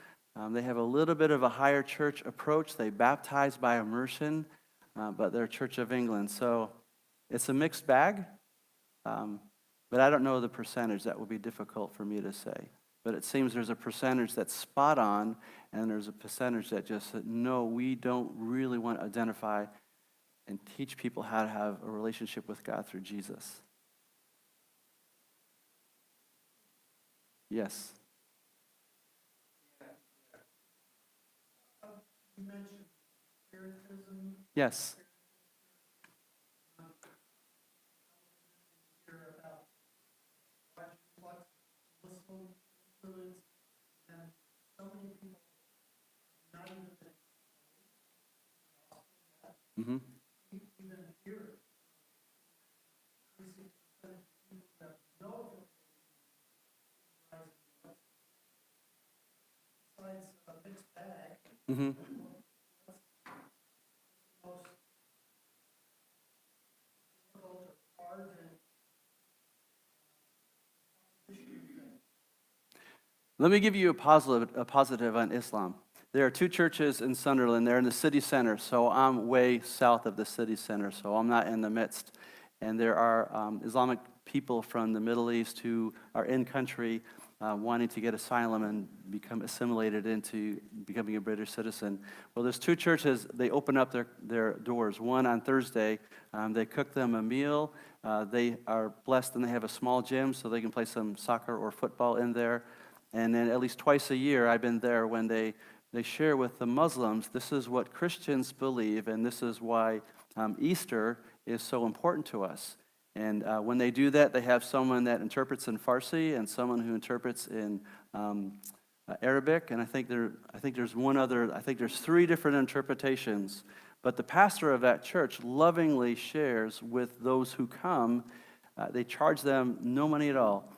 They have a little bit of a higher church approach. They baptize by immersion, but they're Church of England. So it's a mixed bag, but I don't know the percentage. That would be difficult for me to say. But it seems there's a percentage that's spot on, and there's a percentage that just said, no, we don't really want to identify and teach people how to have a relationship with God through Jesus. Yes. You mentioned spiritism. Yes. Hear about blissful fluids, and so many people not even Mm-hmm. even here. Increasing percentage of people that know that besides a mixed bag. Mm-hmm. Most difficult or hard and Let me give you a positive on Islam. There are two churches in Sunderland. They're in the city center, so I'm way south of the city center, so I'm not in the midst. And there are Islamic people from the Middle East who are in country wanting to get asylum and become assimilated into becoming a British citizen. Well, there's two churches. They open up their doors. One on Thursday, they cook them a meal. They are blessed and they have a small gym so they can play some soccer or football in there. And then at least twice a year, I've been there when they share with the Muslims, this is what Christians believe, and this is why Easter is so important to us. And when they do that, they have someone that interprets in Farsi and someone who interprets in Arabic. And I think there's one other. I think there's 3 different interpretations. But the pastor of that church lovingly shares with those who come. They charge them no money at all.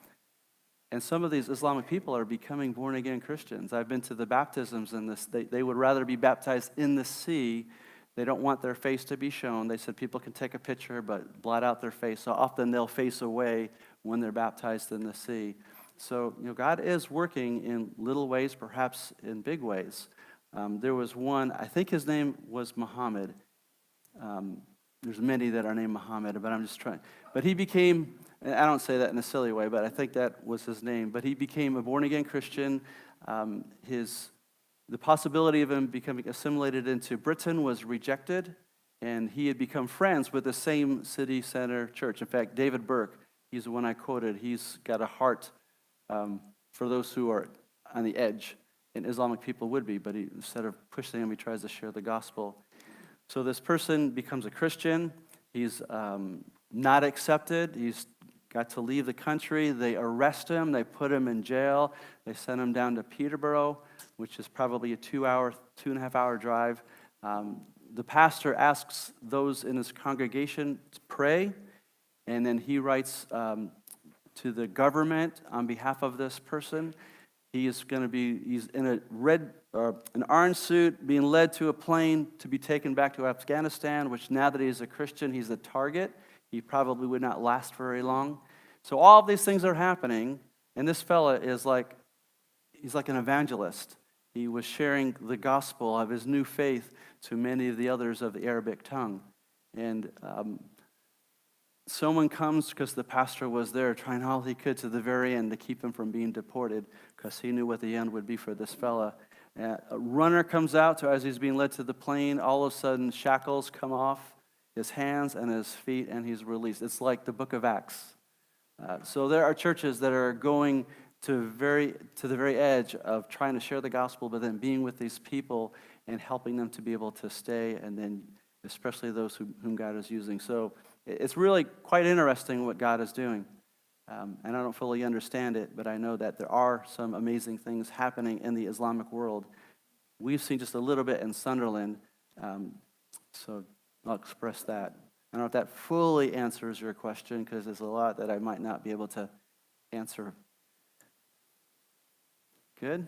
And some of these Islamic people are becoming born-again Christians. I've been to the baptisms in this. They would rather be baptized in the sea. They don't want their face to be shown. They said people can take a picture, but blot out their face. So often they'll face away when they're baptized in the sea. So, God is working in little ways, perhaps in big ways. There was one, I think his name was Muhammad. There's many that are named Muhammad, but I'm just trying. But he became, and I don't say that in a silly way, but I think that was his name. But he became a born-again Christian. The possibility of him becoming assimilated into Britain was rejected, and he had become friends with the same city center church. In fact, David Burke, he's the one I quoted, he's got a heart for those who are on the edge, and Islamic people would be, but instead of pushing them, he tries to share the gospel. So this person becomes a Christian. He's not accepted. He's got to leave the country. They arrest him. They put him in jail. They send him down to Peterborough, which is probably a 2.5 hour drive. The pastor asks those in his congregation to pray, and then he writes to the government on behalf of this person. He's in an orange suit, being led to a plane to be taken back to Afghanistan, which now that he's a Christian, he's a target. He probably would not last very long. So all of these things are happening, and this fella he's like an evangelist. He was sharing the gospel of his new faith to many of the others of the Arabic tongue. And someone comes because the pastor was there trying all he could to the very end to keep him from being deported because he knew what the end would be for this fella. A runner comes out as he's being led to the plane. All of a sudden, shackles come off his hands and his feet, and he's released. It's like the book of Acts. So there are churches that are going to the very edge of trying to share the gospel, but then being with these people and helping them to be able to stay, and then especially those whom God is using. So it's really quite interesting what God is doing. And I don't fully understand it, but I know that there are some amazing things happening in the Islamic world. We've seen just a little bit in Sunderland, so I'll express that. I don't know if that fully answers your question, because there's a lot that I might not be able to answer. Good?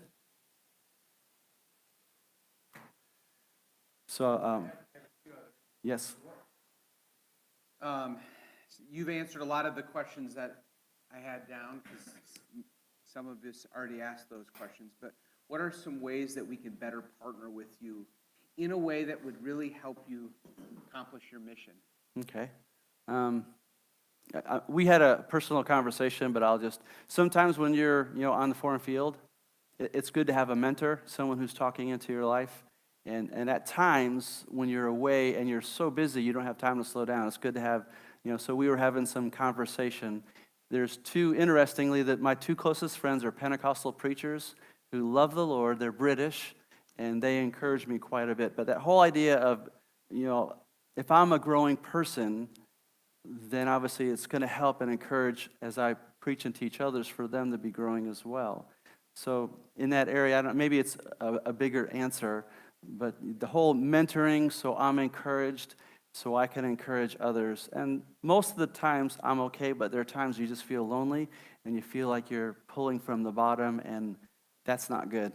So, yes. You've answered a lot of the questions that I had down, because some of us already asked those questions, but what are some ways that we can better partner with you in a way that would really help you accomplish your mission? Okay. We had a personal conversation, but sometimes when you're on the foreign field, it's good to have a mentor, someone who's talking into your life. And at times, when you're away and you're so busy, you don't have time to slow down. It's good to have, so we were having some conversation. There's interestingly, that my 2 closest friends are Pentecostal preachers who love the Lord. They're British, and they encourage me quite a bit. But that whole idea of, if I'm a growing person, then obviously it's going to help and encourage as I preach and teach others for them to be growing as well. So in that area, maybe it's a bigger answer, but the whole mentoring, so I'm encouraged, so I can encourage others. And most of the times I'm okay, but there are times you just feel lonely and you feel like you're pulling from the bottom, and that's not good.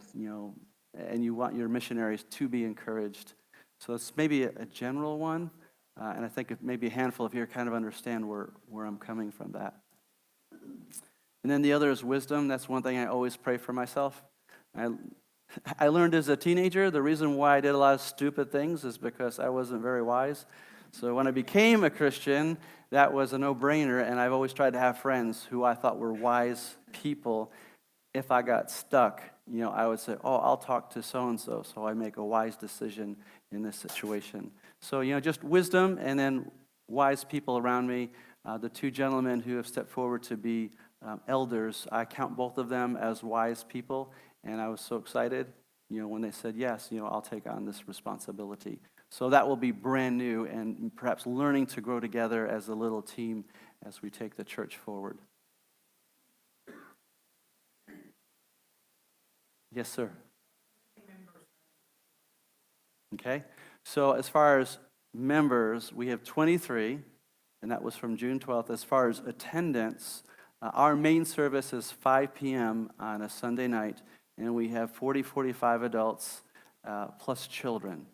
and you want your missionaries to be encouraged. So it's maybe a general one, and I think maybe a handful of you kind of understand where I'm coming from that. And then the other is wisdom. That's one thing I always pray for myself. I learned as a teenager the reason why I did a lot of stupid things is because I wasn't very wise. So when I became a Christian, that was a no-brainer, and I've always tried to have friends who I thought were wise people. If I got stuck, I would say, oh, I'll talk to so-and-so, so I make a wise decision in this situation. So, just wisdom and then wise people around me. The two gentlemen who have stepped forward to be elders, I count both of them as wise people, and I was so excited, when they said, yes, I'll take on this responsibility. So that will be brand new and perhaps learning to grow together as a little team as we take the church forward. Yes, sir. Okay. So as far as members, we have 23, and that was from June 12th. As far as attendance, our main service is 5 p.m. on a Sunday night, and we have 45 adults plus children,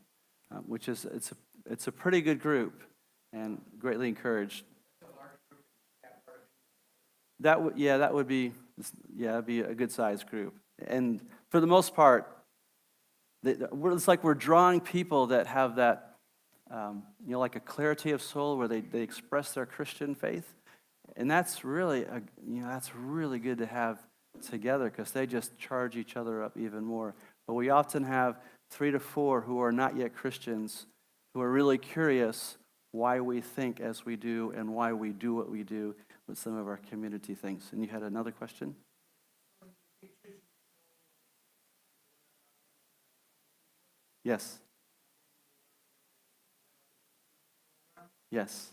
which is it's a pretty good group and greatly encouraged. That would be it'd be a good sized group. And for the most part, it's like we're drawing people that have that, like a clarity of soul where they express their Christian faith. And that's really, that's really good to have together because they just charge each other up even more. But we often have 3 to 4 who are not yet Christians who are really curious why we think as we do and why we do what we do with some of our community things. And you had another question? Yes. Yes.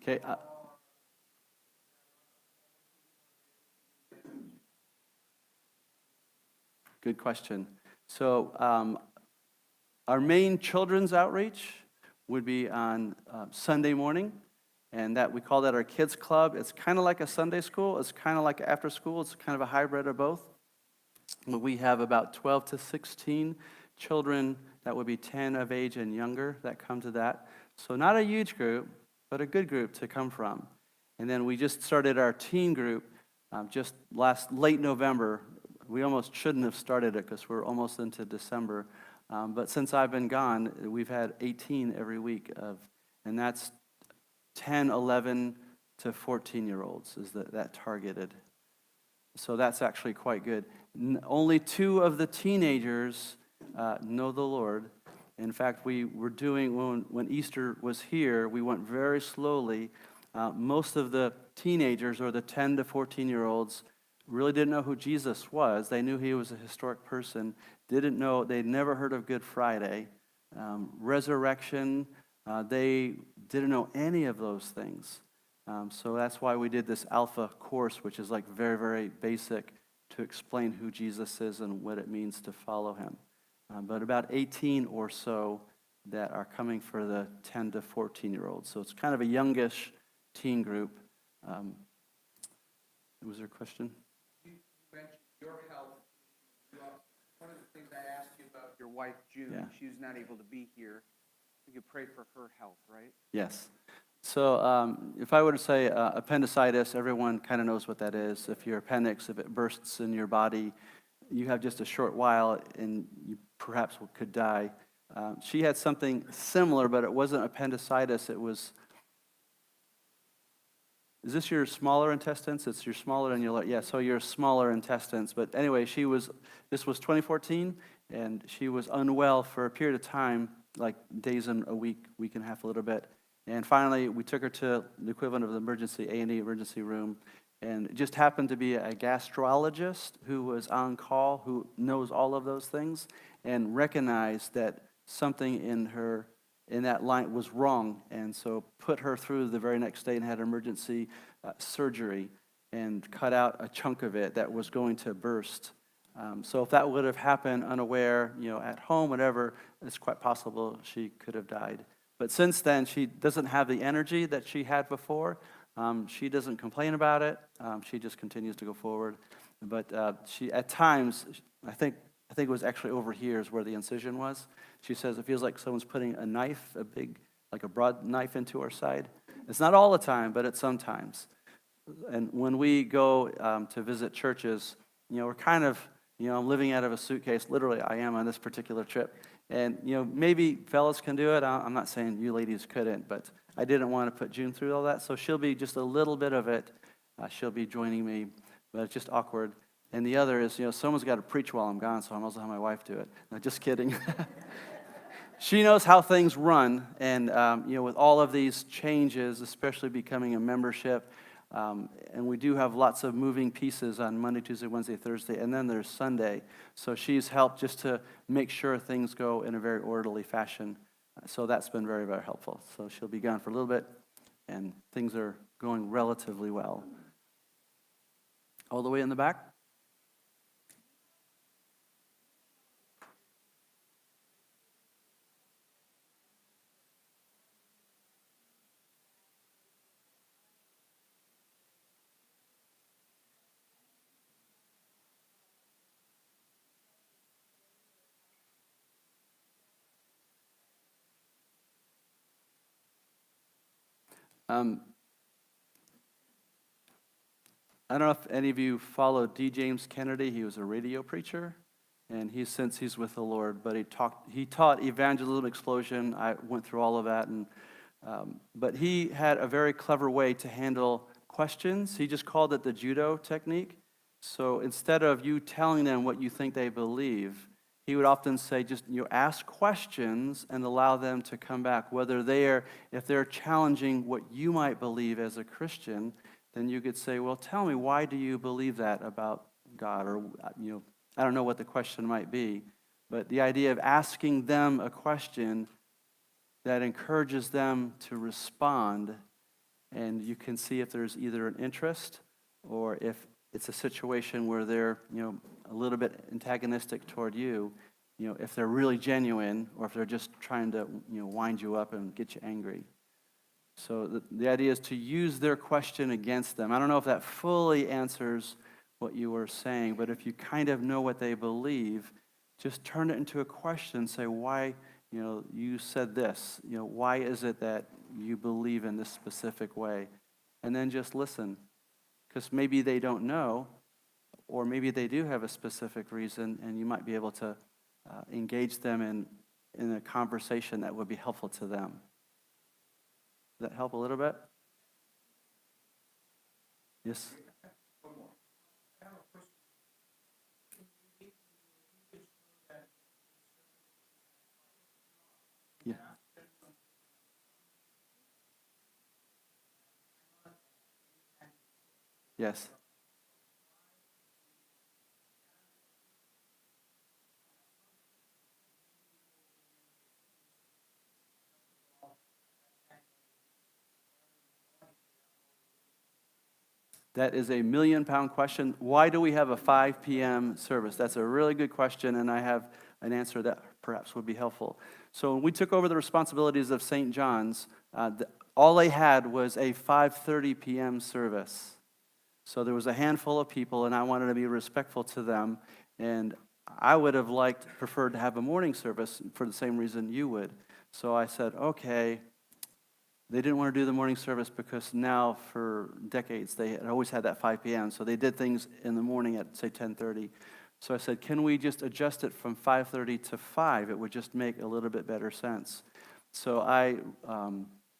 Okay. Good question. So our main children's outreach would be on Sunday morning, and that we call that our kids club. It's kind of like a Sunday school. It's kind of like after school. It's kind of a hybrid of both. But we have about 12 to 16 children that would be 10 of age and younger that come to that. So not a huge group, but a good group to come from. And then we just started our teen group just late November. We almost shouldn't have started it because we're almost into December. But since I've been gone, we've had 18 every week, and that's 10, 11 to 14-year-olds is that targeted. So that's actually quite good. Only 2 of the teenagers know the Lord. In fact, we were doing, when Easter was here, we went very slowly. Most of the teenagers, or the 10 to 14-year-olds, really didn't know who Jesus was. They knew he was a historic person. They'd never heard of Good Friday, resurrection. They didn't know any of those things. So that's why we did this Alpha course, which is like very, very basic to explain who Jesus is and what it means to follow him. But about 18 or so that are coming for the 10 to 14-year-olds. So it's kind of a youngish teen group. Was there a question? You mentioned your health. One of the things I asked you about your wife, June, she was not able to be here. We could pray for her health, right? Yes. So if I were to say appendicitis, everyone kind of knows what that is. If your appendix, if it bursts in your body, you have just a short while and you perhaps could die. She had something similar, but it wasn't appendicitis. It was, is this your smaller intestines? It's your smaller and your, so your smaller intestines. But anyway, this was 2014, and she was unwell for a period of time, like days and a week and a half, a little bit. And finally, we took her to the equivalent of the A&E emergency room, and it just happened to be a gastrologist who was on call, who knows all of those things, and recognized that something in that line was wrong, and so put her through the very next day and had emergency surgery and cut out a chunk of it that was going to burst. So if that would have happened unaware, at home, whatever, it's quite possible she could have died. But since then, she doesn't have the energy that she had before. She doesn't complain about it. She just continues to go forward. But she, at times, I think it was actually over here is where the incision was. She says it feels like someone's putting a knife, a big, like a broad knife into her side. It's not all the time, but it's sometimes. And when we go to visit churches, we're kind of, I'm living out of a suitcase. Literally, I am on this particular trip. And, maybe fellas can do it. I'm not saying you ladies couldn't, but I didn't want to put June through all that. So she'll be just a little bit of it. She'll be joining me, but it's just awkward. And the other is, someone's got to preach while I'm gone, so I might as well have my wife do it. No, just kidding. She knows how things run. And, with all of these changes, especially becoming a membership, and we do have lots of moving pieces on Monday, Tuesday, Wednesday, Thursday, and then there's Sunday. So she's helped just to make sure things go in a very orderly fashion. So that's been very, very helpful. So she'll be gone for a little bit, and things are going relatively well. All the way in the back? I don't know if any of you follow D. James Kennedy. He was a radio preacher, and since he's with the Lord. But he taught evangelism explosion. I went through all of that, but he had a very clever way to handle questions. He just called it the judo technique. So instead of you telling them what you think they believe, he would often say, just ask questions and allow them to come back. If they're challenging what you might believe as a Christian, then you could say, well, tell me, why do you believe that about God? Or, I don't know what the question might be, but the idea of asking them a question that encourages them to respond, and you can see if there's either an interest or if it's a situation where they're, a little bit antagonistic toward you, if they're really genuine or if they're just trying to, wind you up and get you angry. So the idea is to use their question against them. I don't know if that fully answers what you were saying, but if you kind of know what they believe, just turn it into a question. Say, why, you said this. Why is it that you believe in this specific way? And then just listen. Because maybe they don't know, or maybe they do have a specific reason, and you might be able to engage them in a conversation that would be helpful to them. Does that help a little bit? Yes? Yeah. Yes. That is a million-pound question. Why do we have a 5 p.m. service? That's a really good question, and I have an answer that perhaps would be helpful. So when we took over the responsibilities of St. John's, all they had was a 5:30 p.m. service. So there was a handful of people, and I wanted to be respectful to them, and I would have preferred to have a morning service for the same reason you would. So I said, okay. They didn't want to do the morning service because now for decades they had always had that 5 p.m. So they did things in the morning at, say, 10:30. So I said, can we just adjust it from 5:30 to 5? It would just make a little bit better sense. So I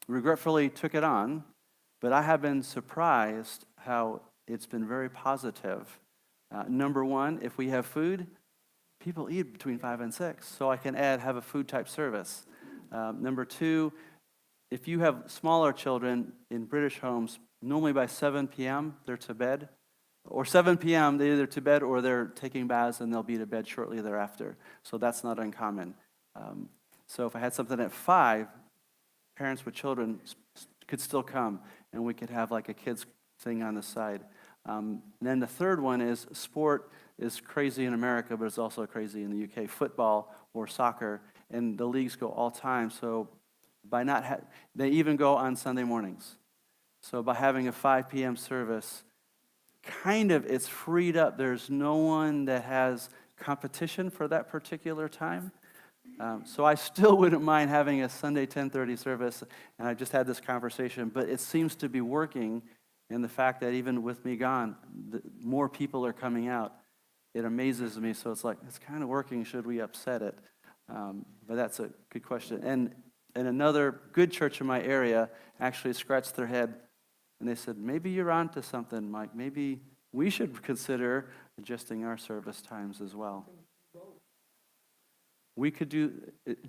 regretfully took it on, but I have been surprised how it's been very positive. Number one, if we have food, people eat between 5 and 6. So I can have a food type service. Number two, if you have smaller children in British homes, normally by 7 p.m. they're to bed. Or 7 p.m. they're either to bed or they're taking baths and they'll be to bed shortly thereafter. So that's not uncommon. So if I had something at 5, parents with children could still come and we could have like a kids thing on the side. And then the third one is sport is crazy in America, but it's also crazy in the UK. Football or soccer, and the leagues go all time. So by they even go on Sunday mornings. So by having a 5 p.m. service, it's freed up. There's no one that has competition for that particular time. So I still wouldn't mind having a Sunday 10:30 service, and I just had this conversation, but it seems to be working in the fact that even with me gone, more people are coming out. It amazes me, so it's like, it's kind of working, should we upset it? But that's a good question. And another good church in my area actually scratched their head, and they said, maybe you're onto something, Mike. Maybe we should consider adjusting our service times as well. We could do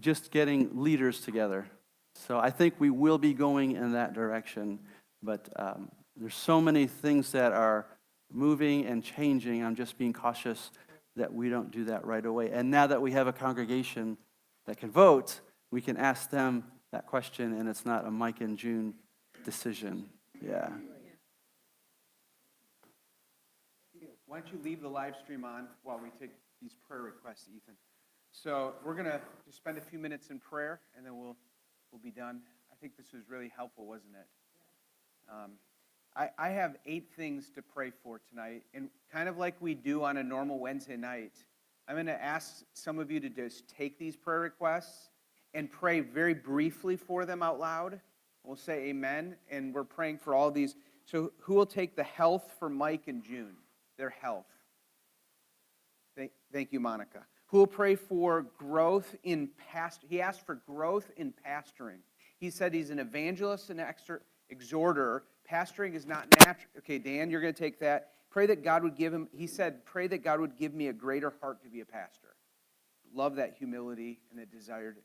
just getting leaders together. So I think we will be going in that direction, but there's so many things that are moving and changing. I'm just being cautious that we don't do that right away. And now that we have a congregation that can vote, we can ask them that question, and it's not a Mike and June decision. Yeah. Why don't you leave the live stream on while we take these prayer requests, Ethan? So we're going to just spend a few minutes in prayer, and then we'll be done. I think this was really helpful, wasn't it? I have 8 things to pray for tonight, and kind of like we do on a normal Wednesday night, I'm going to ask some of you to just take these prayer requests and pray very briefly for them out loud. We'll say amen, and we're praying for all these. So who will take the health for Mike and June? Their health. Thank you, Monica. Who will pray for growth in He asked for growth in pastoring. He said he's an evangelist and exhorter. Pastoring is not natural. Okay, Dan, you're going to take that. Pray that God would give him, he said, pray that God would give me a greater heart to be a pastor. Love that humility and the desired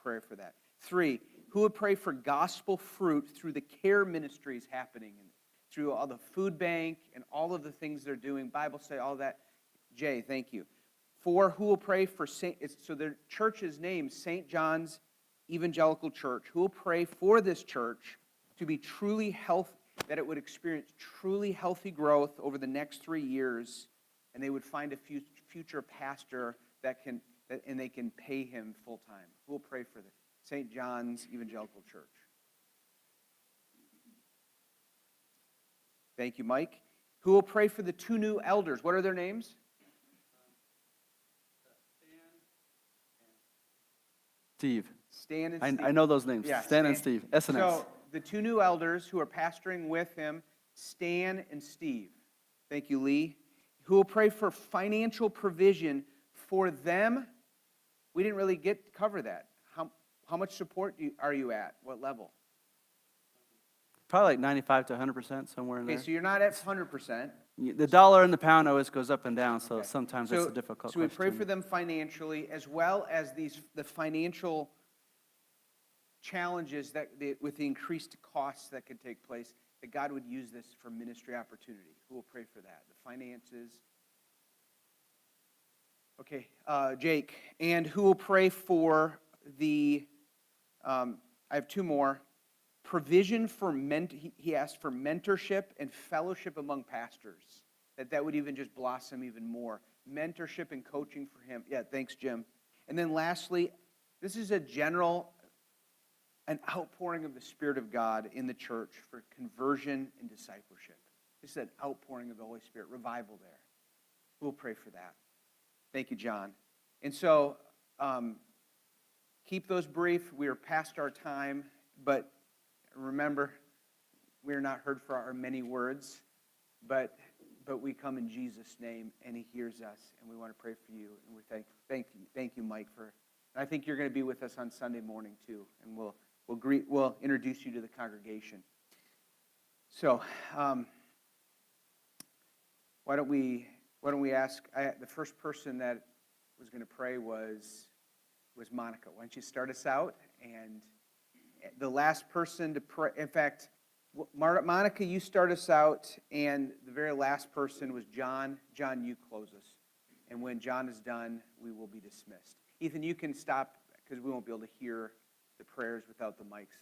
prayer for that. 3, who would pray for gospel fruit through the care ministries happening, and through all the food bank and all of the things they're doing, Bible study, all that. Jay, thank you. 4, who will pray for so their church's name, St. John's Evangelical Church. Who will pray for this church to be truly healthy, that it would experience truly healthy growth over the next 3 years, and they would find a future pastor and they can pay him full time. Who will pray for the St. John's Evangelical Church? Thank you, Mike. Who will pray for the 2 new elders? What are their names? Steve. Stan and Steve. I know those names. Yeah, Stan and Steve. SNS. So the 2 new elders who are pastoring with him, Stan and Steve. Thank you, Lee. Who will pray for financial provision for them. We didn't really cover that. How much support are you at? What level? Probably like 95 to 100%, somewhere in there. Okay, so you're not at 100%. The dollar and the pound always goes up and down, so sometimes it's a difficult question. So we pray for them financially, as well as the financial challenges with the increased costs that could take place, that God would use this for ministry opportunity. Who will pray for that? The finances. Okay, Jake. And who will pray for I have 2 more. Provision for he asked for mentorship and fellowship among pastors, that would even just blossom even more. Mentorship and coaching for him. Yeah, thanks, Jim. And then lastly, this is an outpouring of the Spirit of God in the church for conversion and discipleship. This is an outpouring of the Holy Spirit, revival there. We'll pray for that. Thank you, John. And so, keep those brief. We are past our time, but remember, we are not heard for our many words, but we come in Jesus' name, and He hears us, and we want to pray for you. And we thank you, Mike, and I think you're going to be with us on Sunday morning too, and we'll introduce you to the congregation. So, why don't we ask? The first person that was going to pray was Monica. Why don't you start us out? And the last person to pray, in fact, Monica, you start us out, and the very last person was John. John, you close us. And when John is done, we will be dismissed. Ethan, you can stop, because we won't be able to hear the prayers without the mics.